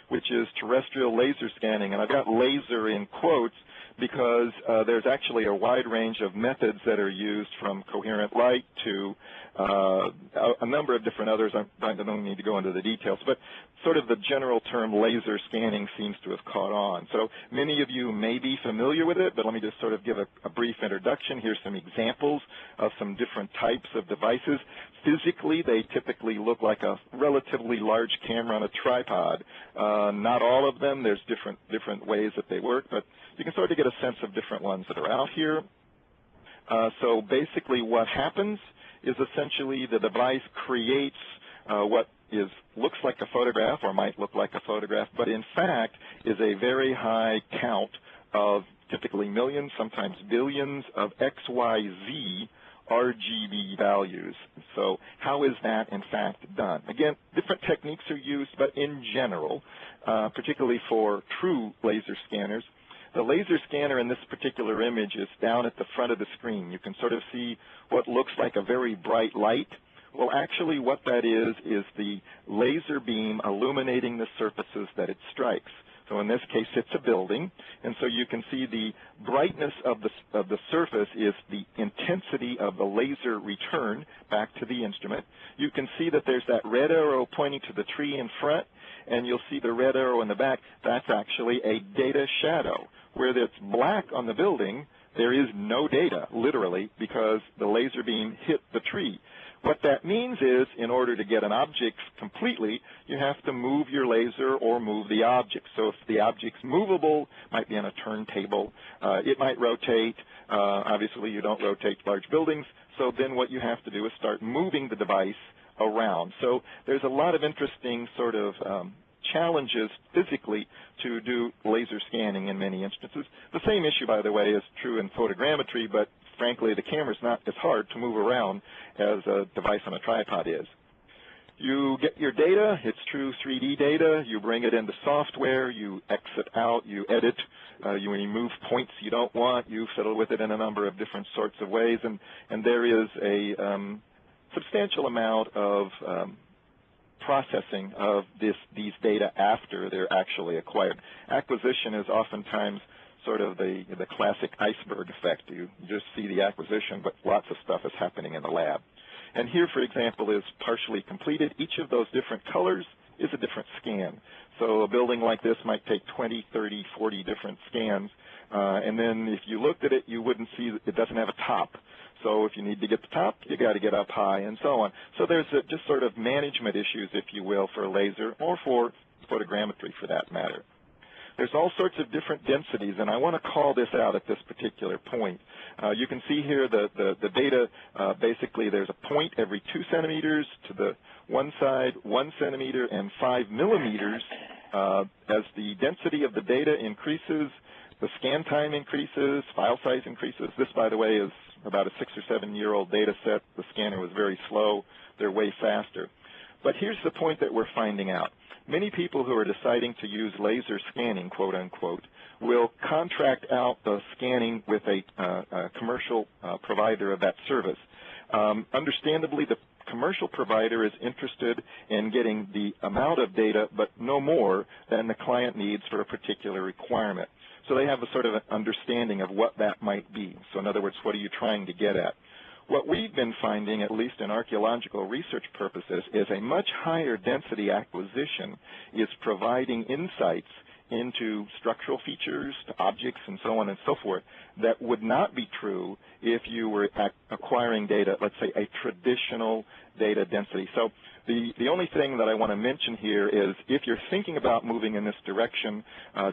which is terrestrial laser scanning. And I've got laser in quotes because there's actually a wide range of methods that are used, from coherent light to a number of different others. I don't need to go into the details, but sort of the general term laser scanning seems to have caught on. So many of you may be familiar with it, but let me just sort of give a brief introduction. Here's some examples of some different types of devices. Physically, they typically look like a relatively large camera on a tripod. Not all of them. There's different ways that they work, but you can sort of get a sense of different ones that are out here. So basically what happens is essentially the device creates what looks like a photograph, or might look like a photograph, but in fact is a very high count of typically millions, sometimes billions of XYZ RGB values. So how is that in fact done? Again, different techniques are used, but in general, particularly for true laser scanners, the laser scanner in this particular image is down at the front of the screen. You can sort of see what looks like a very bright light. Well, actually what that is the laser beam illuminating the surfaces that it strikes. So in this case, it's a building, and so you can see the brightness of the surface is the intensity of the laser return back to the instrument. You can see that there's that red arrow pointing to the tree in front, and you'll see the red arrow in the back. That's actually a data shadow. Where it's black on the building, there is no data, literally, because the laser beam hit the tree. What that means is, in order to get an object completely, you have to move your laser or move the object. So if the object's movable, might be on a turntable, it might rotate. Obviously, you don't rotate large buildings. So then what you have to do is start moving the device around. So there's a lot of interesting sort of challenges physically to do laser scanning in many instances. The same issue, by the way, is true in photogrammetry, but frankly, the camera's not as hard to move around as a device on a tripod is. You get your data. It's true 3D data. You bring it into software. You exit out. You edit. You remove points you don't want. You fiddle with it in a number of different sorts of ways, and there is a substantial amount of processing of these data after they're actually acquired. Acquisition is oftentimes sort of the classic iceberg effect. You just see the acquisition, but lots of stuff is happening in the lab. And here, for example, is partially completed. Each of those different colors is a different scan. So a building like this might take 20, 30, 40 different scans. And then if you looked at it, you wouldn't see that it doesn't have a top. So if you need to get the top, you got to get up high and so on. So there's just sort of management issues, if you will, for laser or for photogrammetry for that matter. there's all sorts of different densities, and I want to call this out at this particular point. You can see here the data, basically there's a point every 2 centimeters to the one side, 1 centimeter, and 5 millimeters. As the density of the data increases, the scan time increases, file size increases. This, by the way, is about a 6 or 7 year old data set. The scanner was very slow. They're way faster. But here's the point that we're finding out. Many people who are deciding to use laser scanning, quote unquote, will contract out the scanning with a commercial provider of that service. Understandably, the commercial provider is interested in getting the amount of data, but no more than the client needs for a particular requirement. So they have a sort of an understanding of what that might be. So in other words, what are you trying to get at? What we've been finding, at least in archaeological research purposes, is a much higher density acquisition is providing insights into structural features, to objects, and so on and so forth, that would not be true if you were acquiring data, let's say a traditional data density. So the only thing that I want to mention here is if you're thinking about moving in this direction,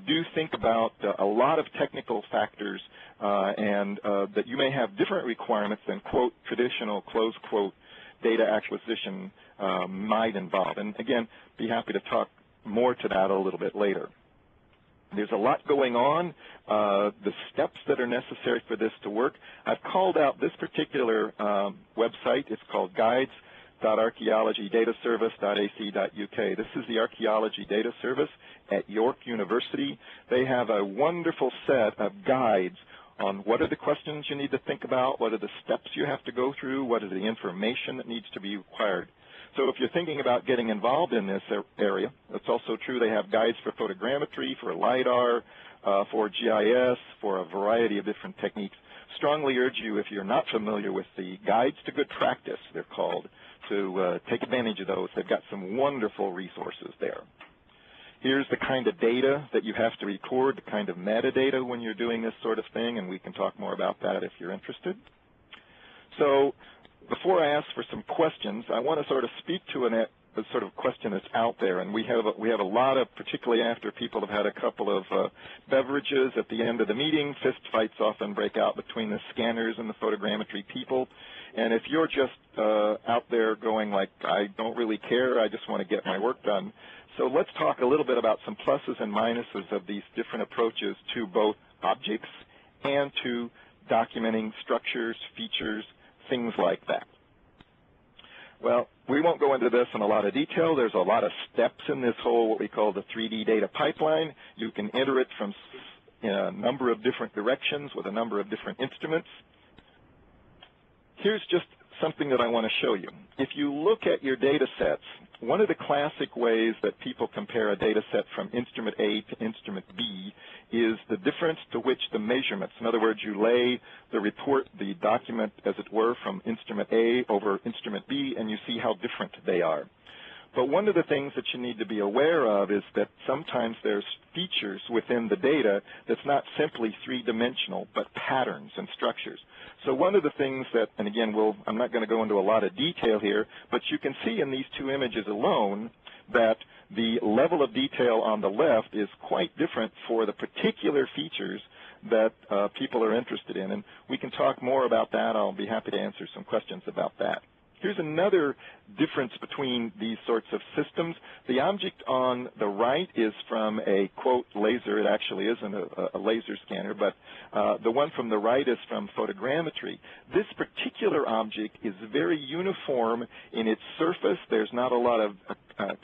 do think about a lot of technical factors and that you may have different requirements than, quote, traditional, close quote, data acquisition might involve. And again, be happy to talk more to that a little bit later. There's a lot going on, the steps that are necessary for this to work. I've called out this particular website. It's called guides.archaeologydataservice.ac.uk. This is the Archaeology Data Service at York University. They have a wonderful set of guides on what are the questions you need to think about, what are the steps you have to go through, what is the information that needs to be required. So if you're thinking about getting involved in this area, it's also true they have guides for photogrammetry, for LiDAR, for GIS, for a variety of different techniques. Strongly urge you, if you're not familiar with the Guides to Good Practice, they're called, to take advantage of those. They've got some wonderful resources there. Here's the kind of data that you have to record, the kind of metadata when you're doing this sort of thing, and we can talk more about that if you're interested. So before I ask for some questions, I want to sort of speak to a sort of question that's out there, and we have a lot of, particularly after people have had a couple of beverages at the end of the meeting, fist fights often break out between the scanners and the photogrammetry people. And if you're just out there going like, I don't really care, I just want to get my work done. So let's talk a little bit about some pluses and minuses of these different approaches to both objects and to documenting structures, features, things like that. Well, we won't go into this in a lot of detail. There's a lot of steps in this whole what we call the 3D data pipeline. You can enter it from a number of different directions with a number of different instruments. Here's just something that I want to show you. If you look at your data sets, one of the classic ways that people compare a data set from instrument A to instrument B is the difference to which the measurements, in other words, you lay the report, the document, as it were, from instrument A over instrument B, and you see how different they are. But one of the things that you need to be aware of is that sometimes there's features within the data that's not simply three-dimensional, but patterns and structures. So one of the things that, and again, I'm not going to go into a lot of detail here, but you can see in these two images alone that the level of detail on the left is quite different for the particular features that people are interested in. And we can talk more about that. I'll be happy to answer some questions about that. Here's another difference between these sorts of systems. The object on the right is from a, quote, laser. It actually isn't a laser scanner, but the one from the right is from photogrammetry. This particular object is very uniform in its surface. There's not a lot of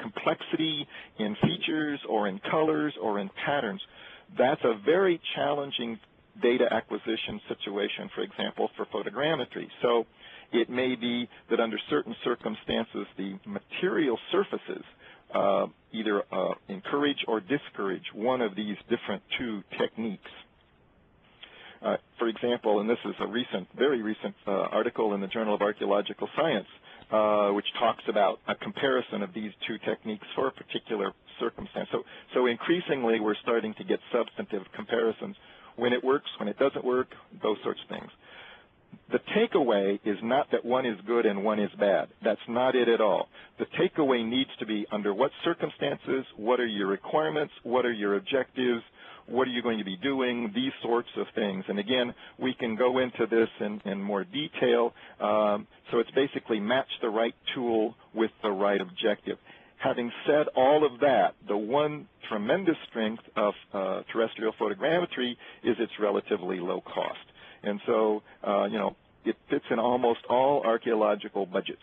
complexity in features or in colors or in patterns. That's a very challenging data acquisition situation, for example, for photogrammetry. So it may be that under certain circumstances, the material surfaces either encourage or discourage one of these different two techniques. For example, and this is a recent, very recent article in the Journal of Archaeological Science, which talks about a comparison of these two techniques for a particular circumstance. So increasingly, we're starting to get substantive comparisons. When it works, when it doesn't work, those sorts of things. the takeaway is not that one is good and one is bad. That's not it at all. The takeaway needs to be under what circumstances, what are your requirements, what are your objectives, what are you going to be doing, these sorts of things. And again, we can go into this in more detail. So it's basically match the right tool with the right objective. Having said all of that, the one tremendous strength of terrestrial photogrammetry is its relatively low cost. And so, it fits in almost all archaeological budgets.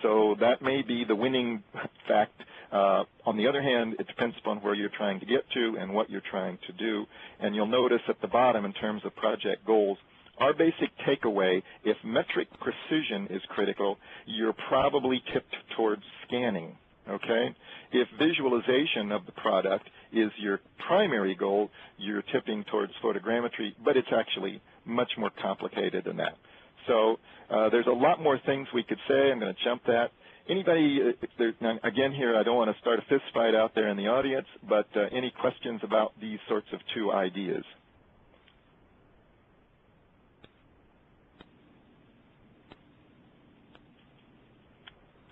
So that may be the winning fact. On the other hand, it depends upon where you're trying to get to and what you're trying to do. And you'll notice at the bottom in terms of project goals, our basic takeaway, if metric precision is critical, you're probably tipped towards scanning. Okay? If visualization of the product is your primary goal, you're tipping towards photogrammetry, but it's actually much more complicated than that. So there's a lot more things we could say. I'm going to jump that. Anybody, again here, I don't want to start a fist fight out there in the audience, but any questions about these sorts of two ideas?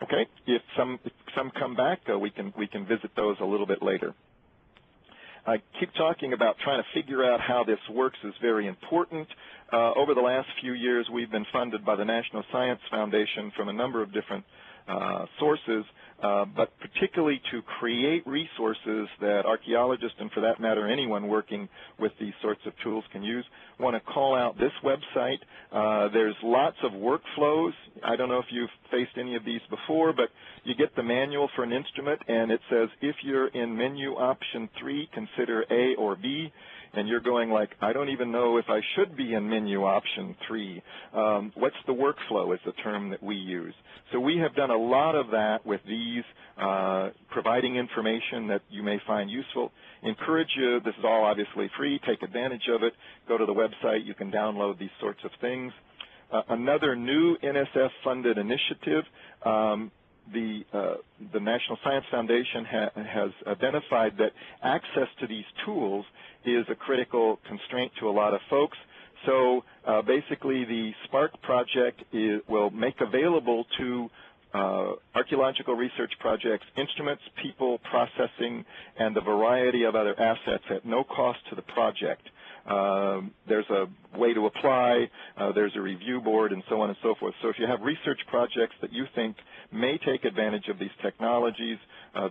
Okay, if some come back, we can visit those a little bit later. I keep talking about trying to figure out how this works is very important. Over the last few years, we've been funded by the National Science Foundation from a number of different sources, but particularly to create resources that archaeologists, and for that matter anyone working with these sorts of tools can use. I want to call out this website. There's lots of workflows. I don't know if you've faced any of these before, but you get the manual for an instrument, and it says, if you're in menu option 3, consider A or B. And you're going like, I don't even know if I should be in menu option 3. What's the workflow is the term that we use. So we have done a lot of that with these, providing information that you may find useful. Encourage you, this is all obviously free, take advantage of it. Go to the website, you can download these sorts of things. Another new NSF-funded initiative, the National Science Foundation has identified that access to these tools is a critical constraint to a lot of folks. So basically the SPARC project will make available to archaeological research projects instruments, people, processing, and a variety of other assets at no cost to the project. There's a way to apply, there's a review board, and so on and so forth. So if you have research projects that you think may take advantage of these technologies,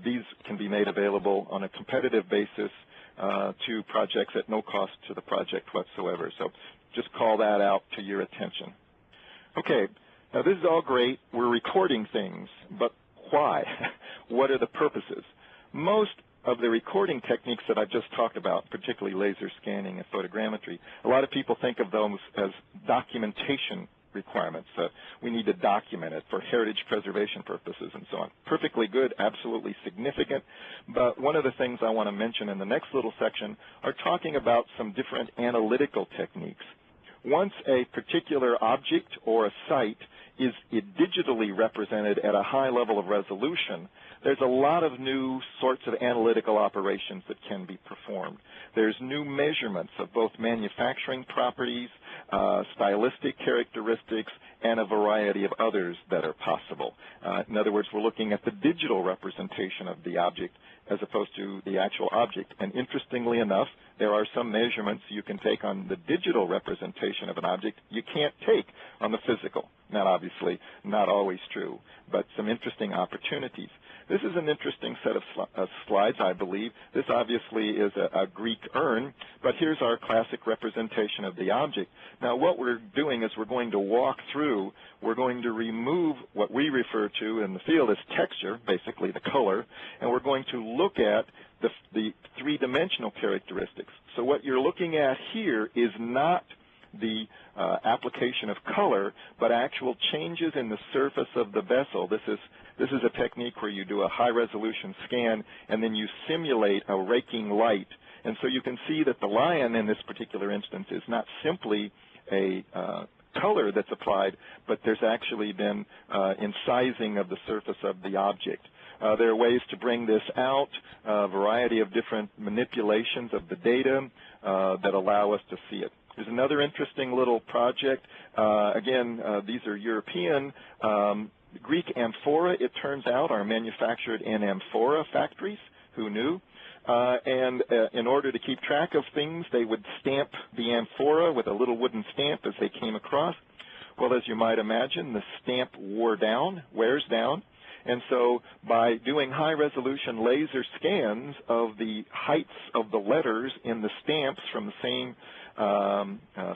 these can be made available on a competitive basis to projects at no cost to the project whatsoever. So just call that out to your attention. Okay, now this is all great. We're recording things, but why? What are the purposes? Most of the recording techniques that I've just talked about, particularly laser scanning and photogrammetry, a lot of people think of those as documentation requirements. We need to document it for heritage preservation purposes and so on. Perfectly good, absolutely significant, but one of the things I want to mention in the next little section are talking about some different analytical techniques. Once a particular object or a site is digitally represented at a high level of resolution, there's a lot of new sorts of analytical operations that can be performed. There's new measurements of both manufacturing properties, stylistic characteristics, and a variety of others that are possible. In other words, we're looking at the digital representation of the object as opposed to the actual object. And interestingly enough, there are some measurements you can take on the digital representation of an object you can't take on the physical. Now, obviously, not always true, but some interesting opportunities. This is an interesting set of slides, I believe. This obviously is a Greek urn, but here's our classic representation of the object. Now, what we're doing is we're going to walk through, we're going to remove what we refer to in the field as texture, basically the color, and we're going to look at the three-dimensional characteristics. So what you're looking at here is not the application of color, but actual changes in the surface of the vessel. This is a technique where you do a high-resolution scan, and then you simulate a raking light. And so you can see that the lion in this particular instance is not simply a color that's applied, but there's actually been incising of the surface of the object. There are ways to bring this out, a variety of different manipulations of the data that allow us to see it. There's another interesting little project. Again, these are European. Greek amphora, it turns out, are manufactured in amphora factories. Who knew? And in order to keep track of things, they would stamp the amphora with a little wooden stamp as they came across. Well, as you might imagine, the stamp wears down. And so by doing high-resolution laser scans of the heights of the letters in the stamps from the same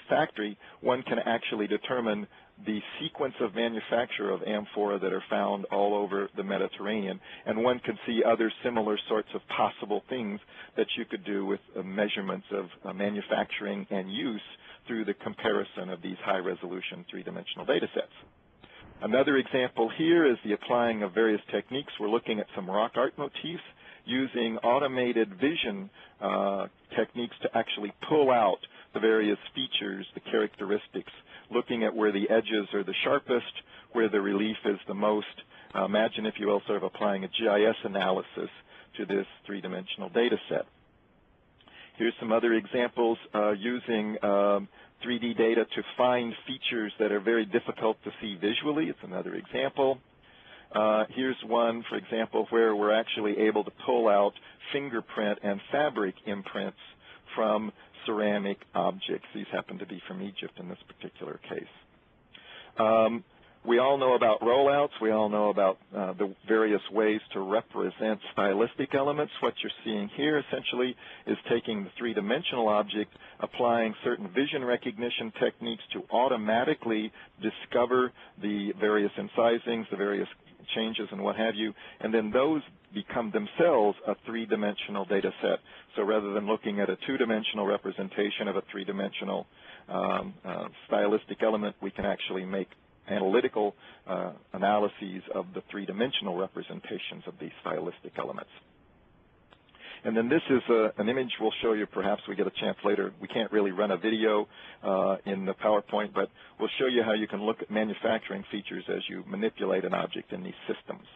factory, one can actually determine the sequence of manufacture of amphora that are found all over the Mediterranean. And one can see other similar sorts of possible things that you could do with measurements of manufacturing and use through the comparison of these high-resolution three-dimensional data sets. Another example here is the applying of various techniques. We're looking at some rock art motifs using automated vision techniques to actually pull out the various features, the characteristics, looking at where the edges are the sharpest, where the relief is the most. Imagine, if you will, sort of applying a GIS analysis to this three-dimensional data set. Here's some other examples using 3D data to find features that are very difficult to see visually. It's another example. Here's one, for example, where we're actually able to pull out fingerprint and fabric imprints from ceramic objects. These happen to be from Egypt in this particular case. We all know about rollouts. We all know about the various ways to represent stylistic elements. What you're seeing here essentially is taking the three-dimensional object, applying certain vision recognition techniques to automatically discover the various incisings, the various changes and what have you, and then those become themselves a three-dimensional data set. So rather than looking at a two-dimensional representation of a three-dimensional stylistic element, we can actually make analytical analyses of the three-dimensional representations of these stylistic elements. And then this is an image we'll show you. Perhaps we get a chance later. We can't really run a video in the PowerPoint, but we'll show you how you can look at manufacturing features as you manipulate an object in these systems.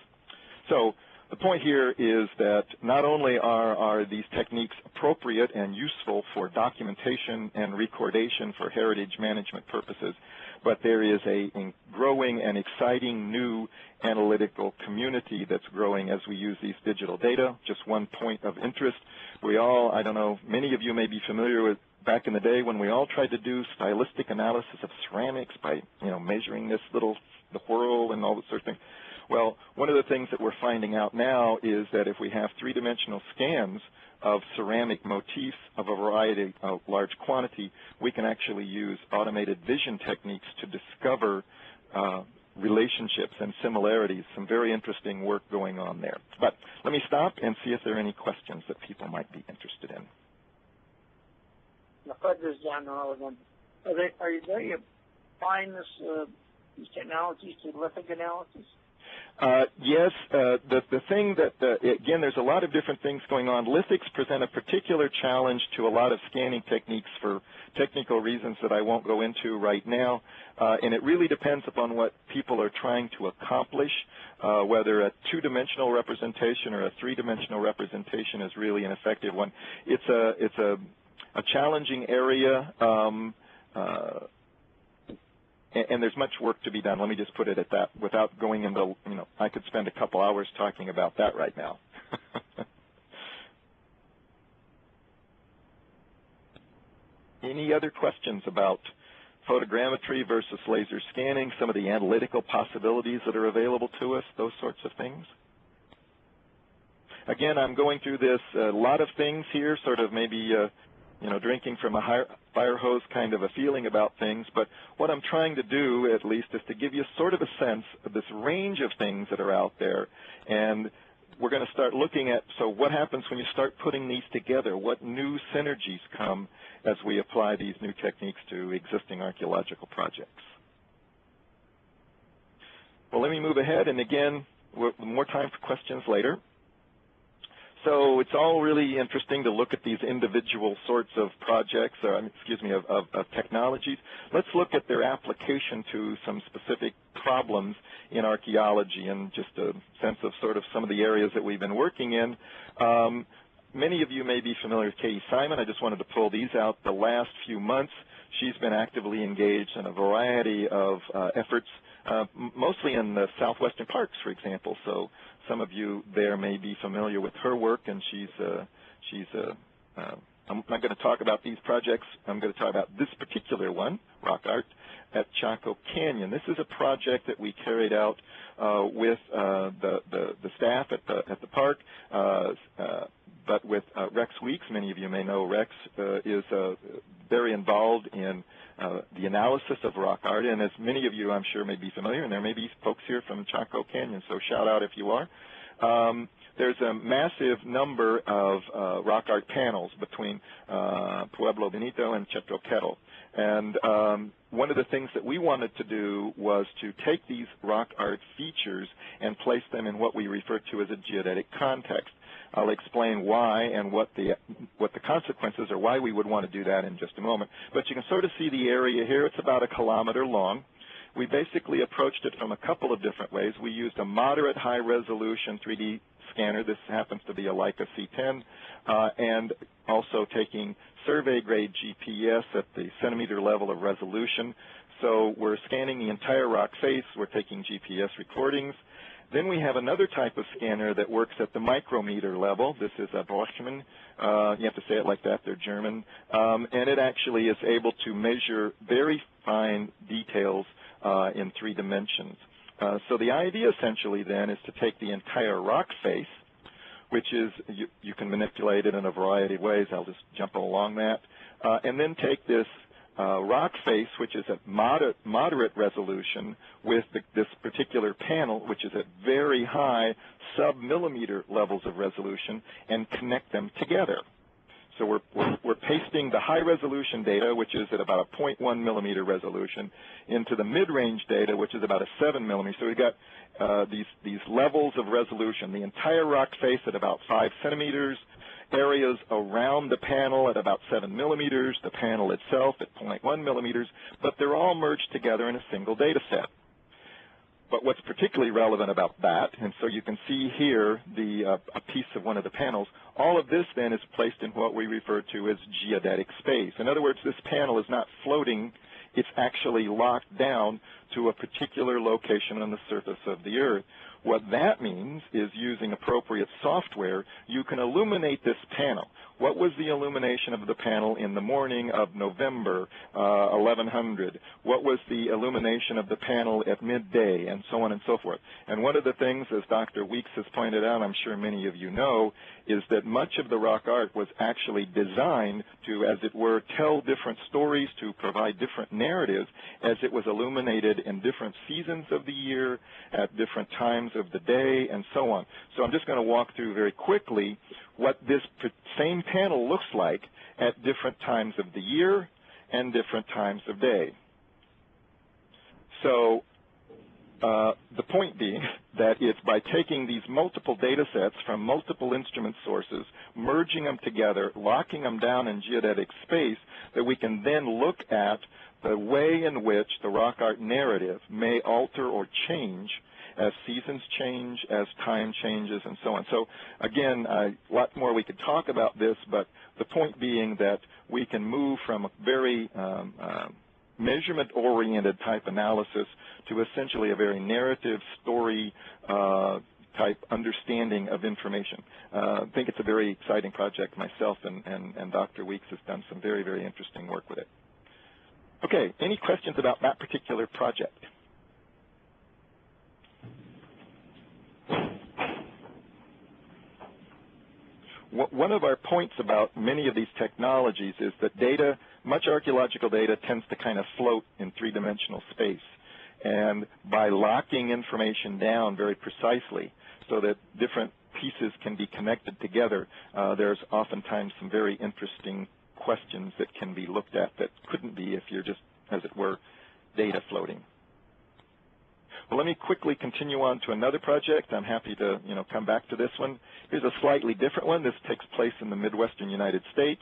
So the point here is that not only are these techniques appropriate and useful for documentation and recordation for heritage management purposes, but there is a growing and exciting new analytical community that's growing as we use these digital data. Just one point of interest. We all, I don't know, many of you may be familiar with back in the day when we all tried to do stylistic analysis of ceramics by, measuring this little, the whirl and all that sort of thing. Well, one of the things that we're finding out now is that if we have three-dimensional scans of ceramic motifs of a variety of large quantity, we can actually use automated vision techniques to discover relationships and similarities. Some very interesting work going on there. But let me stop and see if there are any questions that people might be interested in. Fred is down the road. Are they applying these technologies to lithic analysis? Yes, the thing that, again, there's a lot of different things going on. Lithics present a particular challenge to a lot of scanning techniques for technical reasons that I won't go into right now, and it really depends upon what people are trying to accomplish, whether a two-dimensional representation or a three-dimensional representation is really an effective one. It's a challenging area. And there's much work to be done. Let me just put it at that without going into, I could spend a couple hours talking about that right now. Any other questions about photogrammetry versus laser scanning, some of the analytical possibilities that are available to us, those sorts of things? Again, I'm going through this, a lot of things here, sort of maybe drinking from a fire hose kind of a feeling about things, but what I'm trying to do, at least, is to give you sort of a sense of this range of things that are out there, and we're going to start looking at, so what happens when you start putting these together? What new synergies come as we apply these new techniques to existing archaeological projects? Well, let me move ahead, and again, more time for questions later. So it's all really interesting to look at these individual sorts of projects, of technologies. Let's look at their application to some specific problems in archaeology and just a sense of sort of some of the areas that we've been working in. many of you may be familiar with Katie Simon. I just wanted to pull these out. The last few months, she's been actively engaged in a variety of efforts, mostly in the southwestern parks, for example. So some of you there may be familiar with her work, and I'm not going to talk about these projects. I'm going to talk about this particular one, rock art, at Chaco Canyon. This is a project that we carried out with the staff at the park, but with Rex Weeks. Many of you may know Rex is very involved in the analysis of rock art, and as many of you I'm sure may be familiar, and there may be folks here from Chaco Canyon, so shout out if you are. There's a massive number of rock art panels between Pueblo Benito and Chetroquero. And one of the things that we wanted to do was to take these rock art features and place them in what we refer to as a geodetic context. I'll explain why and what the consequences are, why we would want to do that in just a moment. But you can sort of see the area here. It's about 1 kilometer long. We basically approached it from a couple of different ways. We used a moderate high-resolution 3D scanner. This happens to be a Leica C10, and also taking survey-grade GPS at the centimeter level of resolution. So we're scanning the entire rock face. We're taking GPS recordings. Then we have another type of scanner that works at the micrometer level. This is a Boschmann. You have to say it like that. They're German. And it actually is able to measure very fine details in 3 dimensions. So the idea essentially then is to take the entire rock face, which is, you can manipulate it in a variety of ways. I'll just jump along that. And then take this rock face, which is at moderate resolution, with this particular panel, which is at very high sub-millimeter levels of resolution, and connect them together. So we're pasting the high-resolution data, which is at about a 0.1 millimeter resolution, into the mid-range data, which is about a 7 millimeter. So we've got these levels of resolution, the entire rock face at about 5 centimeters, areas around the panel at about 7 millimeters, the panel itself at 0.1 millimeters, but they're all merged together in a single data set. But what's particularly relevant about that, and so you can see here a piece of one of the panels, all of this then is placed in what we refer to as geodetic space. In other words, this panel is not floating. It's actually locked down to a particular location on the surface of the Earth. What that means is, using appropriate software, you can illuminate this panel. What was the illumination of the panel in the morning of November 1100? What was the illumination of the panel at midday, and so on and so forth? And one of the things, as Dr. Weeks has pointed out, I'm sure many of you know, is that much of the rock art was actually designed to, as it were, tell different stories, to provide different narratives, as it was illuminated in different seasons of the year, at different times of the day, and so on. So I'm just going to walk through very quickly what this same panel looks like at different times of the year and different times of day. So the point being that it's by taking these multiple data sets from multiple instrument sources, merging them together, locking them down in geodetic space, that we can then look at the way in which the rock art narrative may alter or change as seasons change, as time changes, and so on. So again, a lot more we could talk about this, but the point being that we can move from a very measurement-oriented type analysis to essentially a very narrative story type understanding of information. I think it's a very exciting project myself, and Dr. Weeks has done some very, very interesting work with it. Okay, any questions about that particular project? One of our points about many of these technologies is that data, much archaeological data, tends to kind of float in 3-dimensional space. And by locking information down very precisely so that different pieces can be connected together, there's oftentimes some very interesting questions that can be looked at that couldn't be if you're just, as it were, data floating. Well, let me quickly continue on to another project. I'm happy to, come back to this one. Here's a slightly different one. This takes place in the Midwestern United States.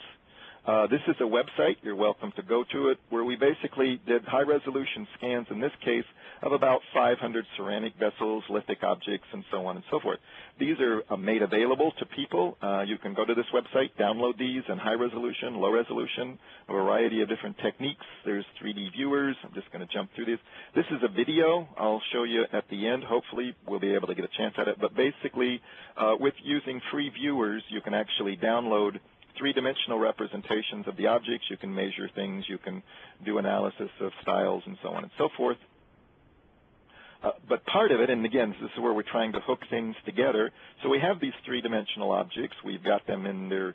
This is a website, you're welcome to go to it, where we basically did high-resolution scans, in this case, of about 500 ceramic vessels, lithic objects, and so on and so forth. These are made available to people. You can go to this website, download these in high resolution, low resolution, a variety of different techniques. There's 3D viewers. I'm just going to jump through these. This is a video I'll show you at the end. Hopefully we'll be able to get a chance at it. But basically, with using free viewers, you can actually download three-dimensional representations of the objects. You can measure things. You can do analysis of styles and so on and so forth. But part of it, and again, this is where we're trying to hook things together. So we have these three-dimensional objects. We've got them in their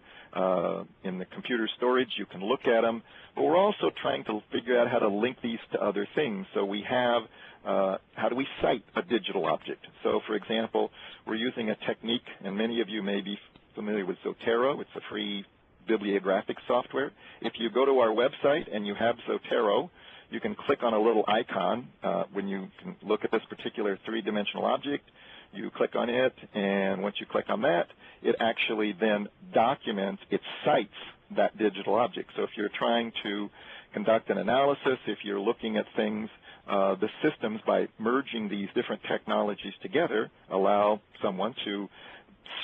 in the computer storage. You can look at them. But we're also trying to figure out how to link these to other things. So we have how do we cite a digital object? So, for example, we're using a technique, and many of you may be familiar with Zotero. It's a free bibliographic software. If you go to our website and you have Zotero, you can click on a little icon when you can look at this particular three-dimensional object. You click on it, and once you click on that, it actually then documents, it cites that digital object. So if you're trying to conduct an analysis, if you're looking at things, the systems, by merging these different technologies together, allow someone to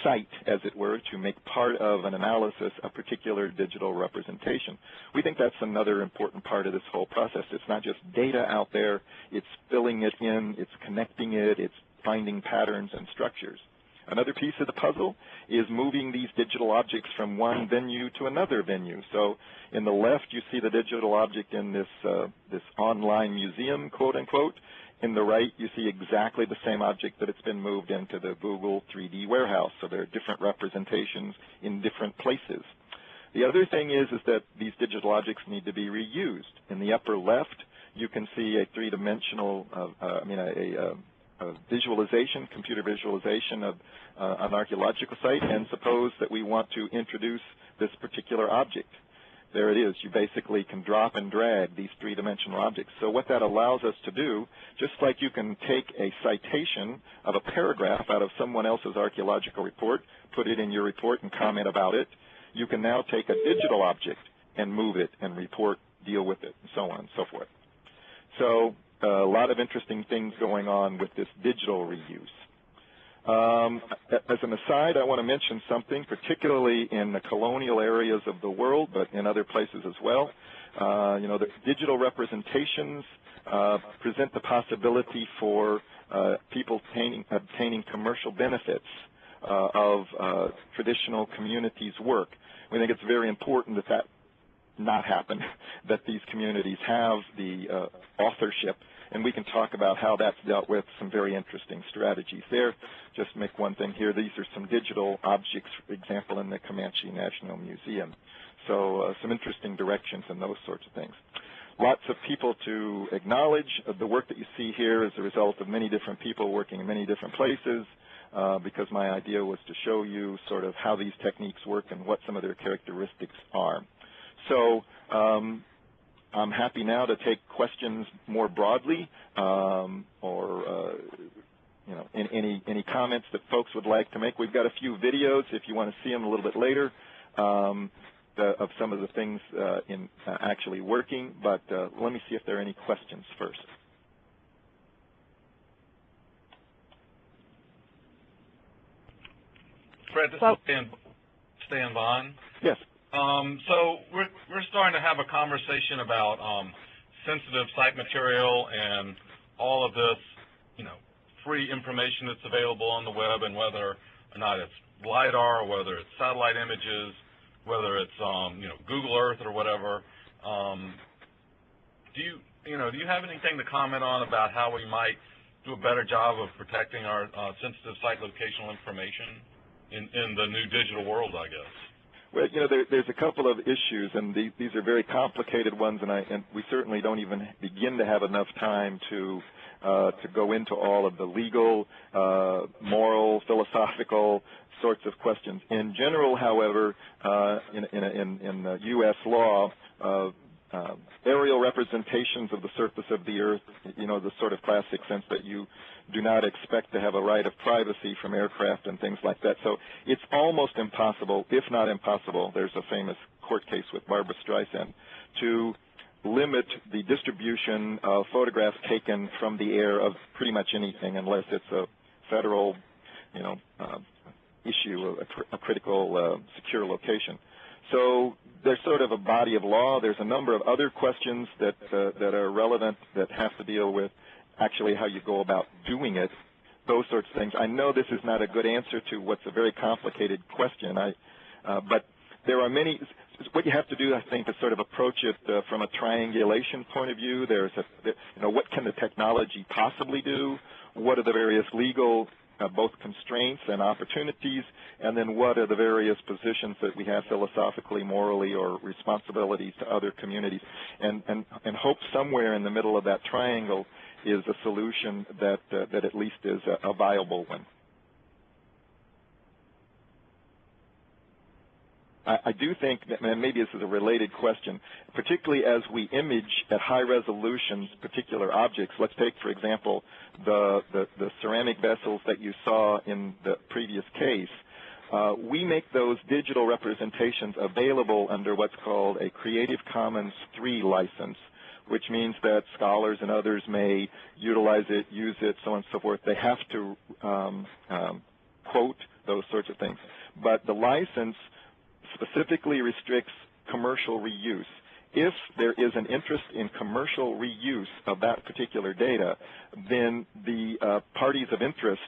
cite, as it were, to make part of an analysis a particular digital representation. We think that's another important part of this whole process. It's not just data out there, it's filling it in, it's connecting it, it's finding patterns and structures. Another piece of the puzzle is moving these digital objects from one venue to another venue. So in the left, you see the digital object in this online museum, quote unquote. In the right, you see exactly the same object that it's been moved into the Google 3D warehouse. So there are different representations in different places. The other thing is that these digital objects need to be reused. In the upper left, you can see a three-dimensional, a visualization, computer visualization of an archaeological site, and suppose that we want to introduce this particular object. There it is. You basically can drop and drag these three-dimensional objects. So what that allows us to do, just like you can take a citation of a paragraph out of someone else's archaeological report, put it in your report and comment about it, you can now take a digital object and move it and report, deal with it, and so on and so forth. So a lot of interesting things going on with this digital reuse. As an aside, I want to mention something, particularly in the colonial areas of the world, but in other places as well. The digital representations present the possibility for people obtaining commercial benefits of traditional communities' work. We think it's very important that not happen, that these communities have the authorship. And we can talk about how that's dealt with, some very interesting strategies there. Just make one thing here. These are some digital objects, for example, in the Comanche National Museum. So some interesting directions and those sorts of things. Lots of people to acknowledge. The work that you see here is the result of many different people working in many different places, because my idea was to show you sort of how these techniques work and what some of their characteristics are. So I'm happy now to take questions more broadly, or any comments that folks would like to make. We've got a few videos if you want to see them a little bit later of some of the things actually working. But let me see if there are any questions first. Fred, this is Stan Vaughn. Yes. So we're starting to have a conversation about sensitive site material and all of this, free information that's available on the web, and whether or not it's LiDAR or whether it's satellite images, whether it's Google Earth or whatever. Do you have anything to comment on about how we might do a better job of protecting our sensitive site locational information in the new digital world, I guess? Well, there's a couple of issues, and these are very complicated ones, and we certainly don't even begin to have enough time to go into all of the legal, moral, philosophical sorts of questions. In general, however, in U.S. law, aerial representations of the surface of the Earth, the sort of classic sense that you do not expect to have a right of privacy from aircraft and things like that. So it's almost impossible, if not impossible. There's a famous court case with Barbara Streisand, to limit the distribution of photographs taken from the air of pretty much anything, unless it's a federal, issue, a critical secure location. So there's sort of a body of law. There's a number of other questions that are relevant that have to deal with actually how you go about doing it, those sorts of things. I know this is not a good answer to what's a very complicated question, but there are many. What you have to do, I think, is sort of approach it from a triangulation point of view. What can the technology possibly do? What are the various legal both constraints and opportunities, and then what are the various positions that we have philosophically, morally, or responsibilities to other communities, and hope somewhere in the middle of that triangle is a solution that at least is a viable one. I do think that, and maybe this is a related question, particularly as we image at high resolutions particular objects. Let's take, for example, the ceramic vessels that you saw in the previous case. We make those digital representations available under what's called a Creative Commons 3 license, which means that scholars and others may utilize it, use it, so on and so forth. They have to quote those sorts of things. But the license specifically restricts commercial reuse. If there is an interest in commercial reuse of that particular data, then the parties of interest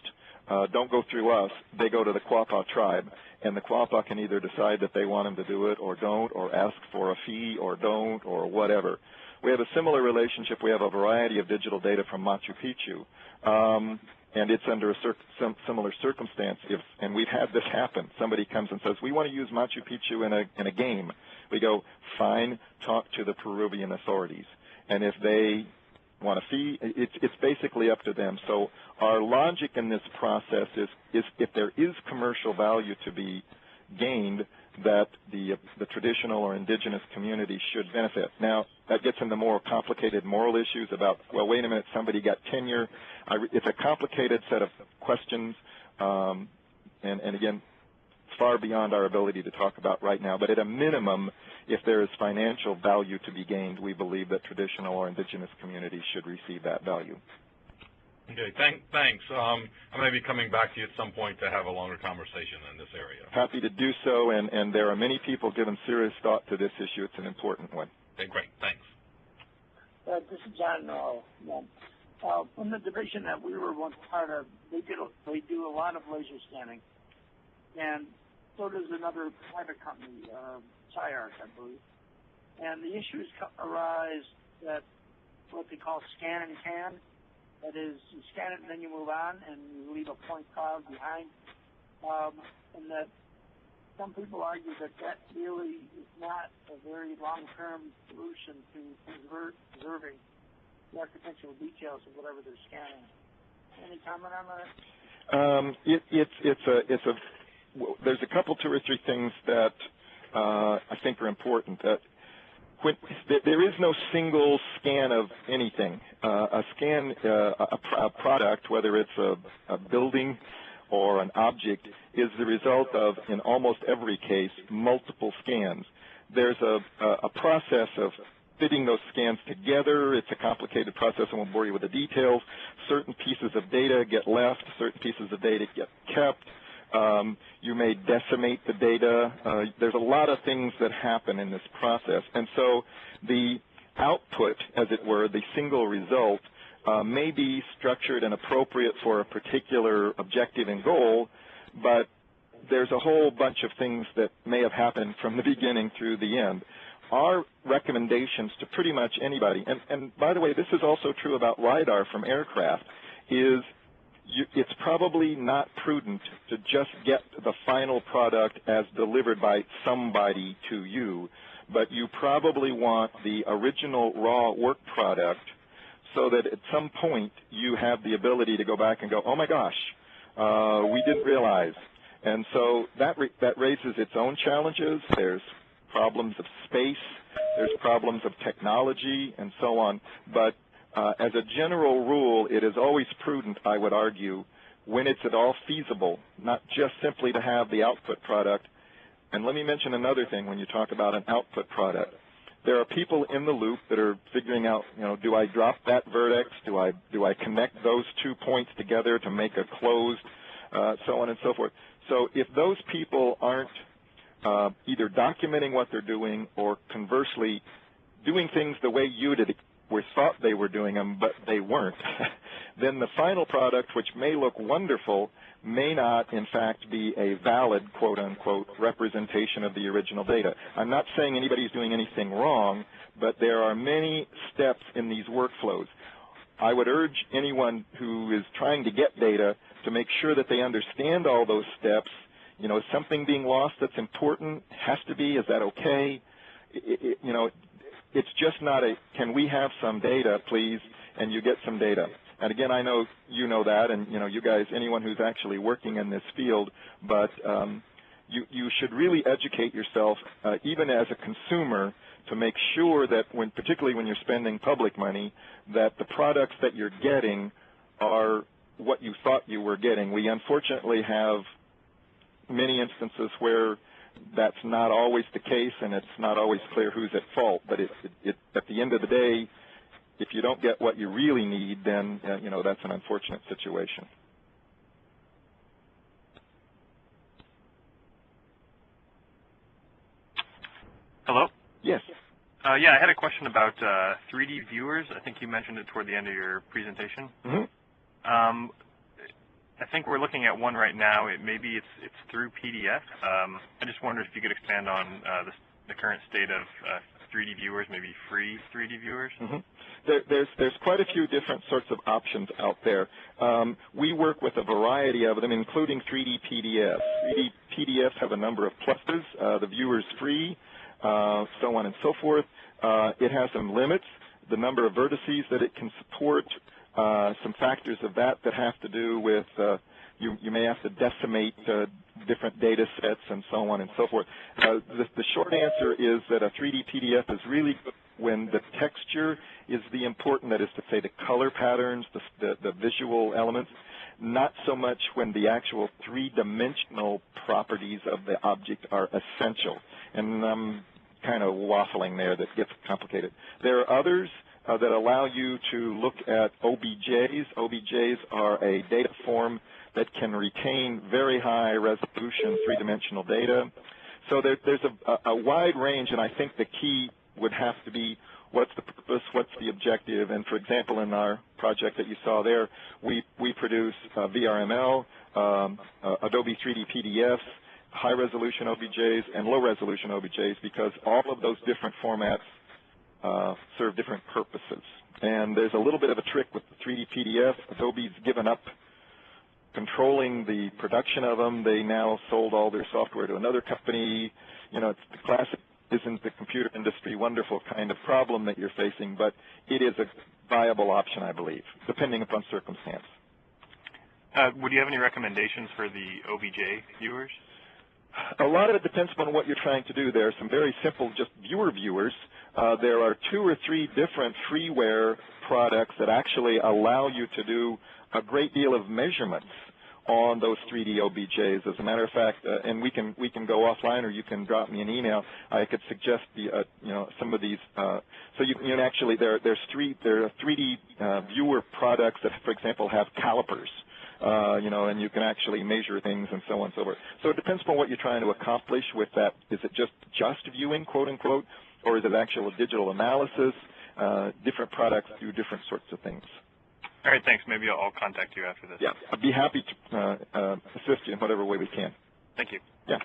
don't go through us. They go to the Quapaw tribe, and the Quapaw can either decide that they want them to do it or don't, or ask for a fee or don't, or whatever. We have a similar relationship. We have a variety of digital data from Machu Picchu. And it's under a similar circumstance. And we've had this happen. Somebody comes and says, we want to use Machu Picchu in a game. We go, fine, talk to the Peruvian authorities. And if they want a fee, it's basically up to them. So our logic in this process is if there is commercial value to be gained, that the traditional or indigenous community should benefit. Now, that gets into more complicated moral issues about, well, wait a minute, somebody got tenure. It's a complicated set of questions, and again, far beyond our ability to talk about right now. But at a minimum, if there is financial value to be gained, we believe that traditional or indigenous communities should receive that value. Okay, thanks. I may be coming back to you at some point to have a longer conversation in this area. Happy to do so, and there are many people giving serious thought to this issue. It's an important one. Okay, great. Thanks. This is John. In the division that we were once part of, they do a lot of laser scanning, and so does another private company, SPARC, I believe. And the issues arise that what they call scan and can. That is, you scan it and then you move on and you leave a point cloud behind. And that some people argue that really is not a very long-term solution to preserving the architectural details of whatever they're scanning. Any comment on that? There's a couple, 2 or 3 things that I think are important. There is no single scan of anything. A scan, a product, whether it's a building or an object, is the result of, in almost every case, multiple scans. There's a process of fitting those scans together. It's a complicated process. I won't bore you with the details. Certain pieces of data get left. Certain pieces of data get kept. You may decimate the data. There's a lot of things that happen in this process. And so the output, as it were, the single result, may be structured and appropriate for a particular objective and goal, but there's a whole bunch of things that may have happened from the beginning through the end. Our recommendations to pretty much anybody, and by the way, this is also true about LiDAR from aircraft, is it's probably not prudent to just get the final product as delivered by somebody to you, but you probably want the original raw work product so that at some point you have the ability to go back and go, oh my gosh, we didn't realize. And so that raises its own challenges. There's problems of space, there's problems of technology, and so on. But as a general rule, it is always prudent, I would argue, when it's at all feasible, not just simply to have the output product, And let me mention another thing when you talk about an output product. There are people in the loop that are figuring out, do I drop that vertex? Do I connect those 2 points together to make a closed, so on and so forth. So if those people aren't either documenting what they're doing or conversely doing things the way you thought they were doing them, but they weren't, then the final product, which may look wonderful, may not, in fact, be a valid, quote-unquote, representation of the original data. I'm not saying anybody's doing anything wrong, but there are many steps in these workflows. I would urge anyone who is trying to get data to make sure that they understand all those steps. Is something being lost that's important? Has to be? Is that okay? It's just not can we have some data, please, and you get some data. And again, I know you know that, and you guys, anyone who's actually working in this field, but you should really educate yourself, even as a consumer, to make sure that particularly when you're spending public money, that the products that you're getting are what you thought you were getting. We unfortunately have many instances where that's not always the case, and it's not always clear who's at fault. But at the end of the day, if you don't get what you really need, then that's an unfortunate situation. Hello? Yes. Yeah, I had a question about 3D viewers. I think you mentioned it toward the end of your presentation. Mm-hmm. I think we're looking at one right now. Maybe it's through PDF. I just wondered if you could expand on the current state of 3D viewers, maybe free 3D viewers. Mm-hmm. There's quite a few different sorts of options out there. We work with a variety of them, including 3D PDFs. 3D PDFs have a number of pluses. The viewer's free, so on and so forth. It has some limits, the number of vertices that it can support, some factors of that have to do with you may have to decimate different data sets and so on and so forth. The short answer is that a 3D PDF is really good when the texture is the important, that is to say the color patterns, the visual elements, not so much when the actual three-dimensional properties of the object are essential. And I'm kind of waffling there, that gets complicated. There are others that allow you to look at OBJs. OBJs are a data form that can retain very high resolution three-dimensional data. So there's a wide range, and I think the key would have to be what's the purpose, what's the objective. And for example, in our project that you saw there, we produce VRML, Adobe 3D PDFs, high-resolution OBJs, and low-resolution OBJs, because all of those different formats serve different purposes. And there's a little bit of a trick with the 3D PDF. Adobe's given up controlling the production of them. They now sold all their software to another company. It's the classic, isn't the computer industry wonderful kind of problem that you're facing, but it is a viable option, I believe, depending upon circumstance. Would you have any recommendations for the OBJ viewers? A lot of it depends upon what you're trying to do. There are some very simple, just viewers. There are 2 or 3 different freeware products that actually allow you to do a great deal of measurements on those 3D OBJs. As a matter of fact, and we can go offline, or you can drop me an email. I could suggest some of these. So you can actually there are 3D viewer products that, for example, have calipers. And you can actually measure things and so on and so forth. So it depends upon what you're trying to accomplish with that. Is it just viewing, quote unquote, or is it actual digital analysis? Different products do different sorts of things. All right, thanks. Maybe I'll contact you after this. Yeah, I'd be happy to assist you in whatever way we can. Thank you. Yeah.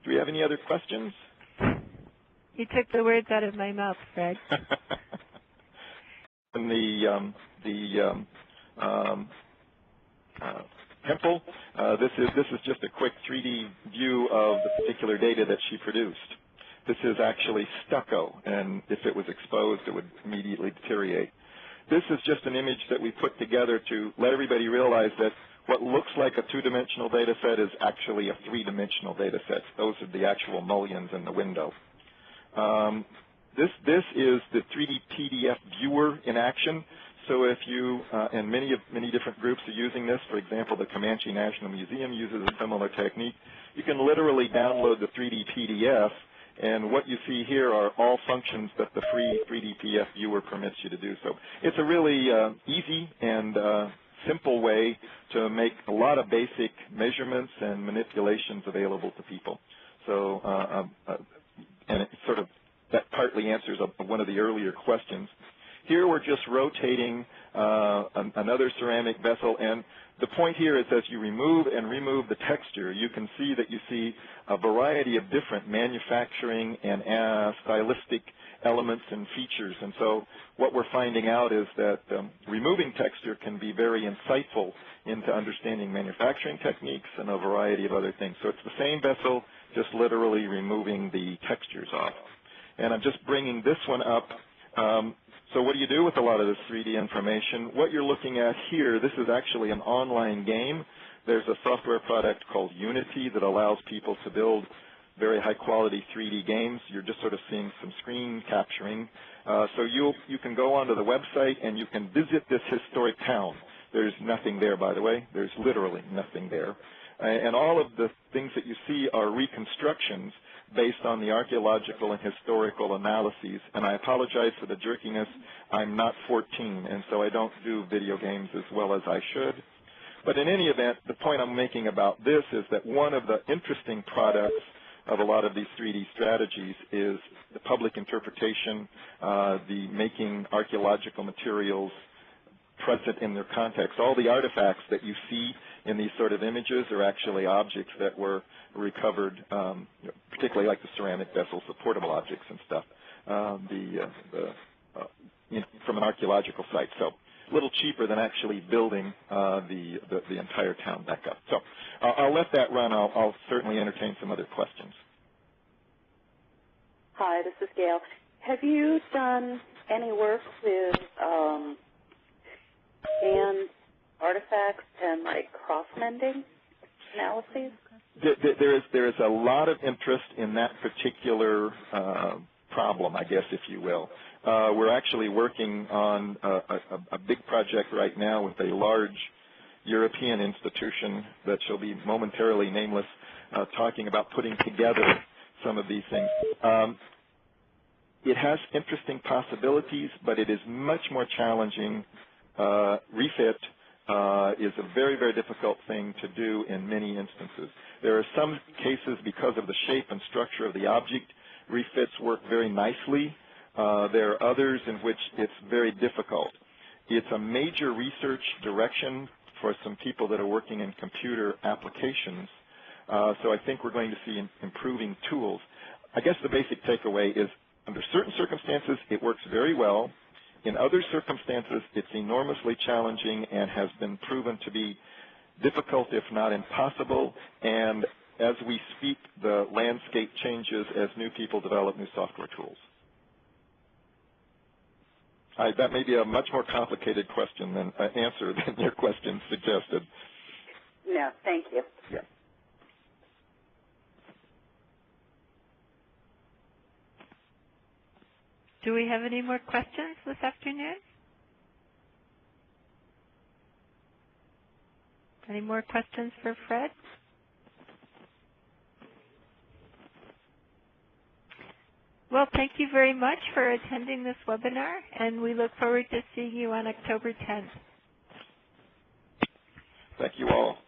Do we have any other questions? You took the words out of my mouth, Fred. In the temple, this is just a quick 3D view of the particular data that she produced. This is actually stucco, and if it was exposed, it would immediately deteriorate. This is just an image that we put together to let everybody realize that what looks like a 2-dimensional data set is actually a 3-dimensional data set. Those are the actual mullions in the window. This is the 3D PDF viewer in action. So if you, and many different groups are using this, for example, the Comanche National Museum uses a similar technique. You can literally download the 3D PDF, and what you see here are all functions that the free 3D PDF viewer permits you to do. So it's a really easy and simple way to make a lot of basic measurements and manipulations available to people. So, and it sort of, that partly answers one of the earlier questions. Here we're just rotating another ceramic vessel, and the point here is as you remove the texture, you can see that you see a variety of different manufacturing and stylistic elements and features. And so what we're finding out is that removing texture can be very insightful into understanding manufacturing techniques and a variety of other things. So it's the same vessel, just literally removing the textures off. And I'm just bringing this one up. So what do you do with a lot of this 3D information? What you're looking at here, this is actually an online game. There's a software product called Unity that allows people to build very high-quality 3D games. You're just sort of seeing some screen capturing. So you can go onto the website and you can visit this historic town. There's nothing there, by the way. There's literally nothing there. And all of the things that you see are reconstructions based on the archaeological and historical analyses. And I apologize for the jerkiness. I'm not 14, and so I don't do video games as well as I should. But in any event, the point I'm making about this is that one of the interesting products of a lot of these 3D strategies is the public interpretation, the making archaeological materials present in their context. All the artifacts that you see in these sort of images are actually objects that were recovered, particularly like the ceramic vessels, the portable objects and stuff, from an archaeological site. So a little cheaper than actually building the entire town back up. So I'll let that run. I'll certainly entertain some other questions. Hi, this is Gail. Have you done any work with scanned artifacts and like cross-mending analyses? There is a lot of interest in that particular problem, I guess, if you will. We're actually working on a big project right now with a large European institution that shall be momentarily nameless, talking about putting together some of these things. It has interesting possibilities, but it is much more challenging. Refit is a very, very difficult thing to do in many instances. There are some cases, because of the shape and structure of the object, refits work very nicely. There are others in which it's very difficult. It's a major research direction for some people that are working in computer applications. So I think we're going to see improving tools. I guess the basic takeaway is under certain circumstances, it works very well. In other circumstances, it's enormously challenging and has been proven to be difficult, if not impossible. And as we speak, the landscape changes as new people develop new software tools. That may be a much more complicated question than answer than your question suggested. No, thank you. Yeah. Do we have any more questions this afternoon? Any more questions for Fred? Well, thank you very much for attending this webinar, and we look forward to seeing you on October 10th. Thank you all.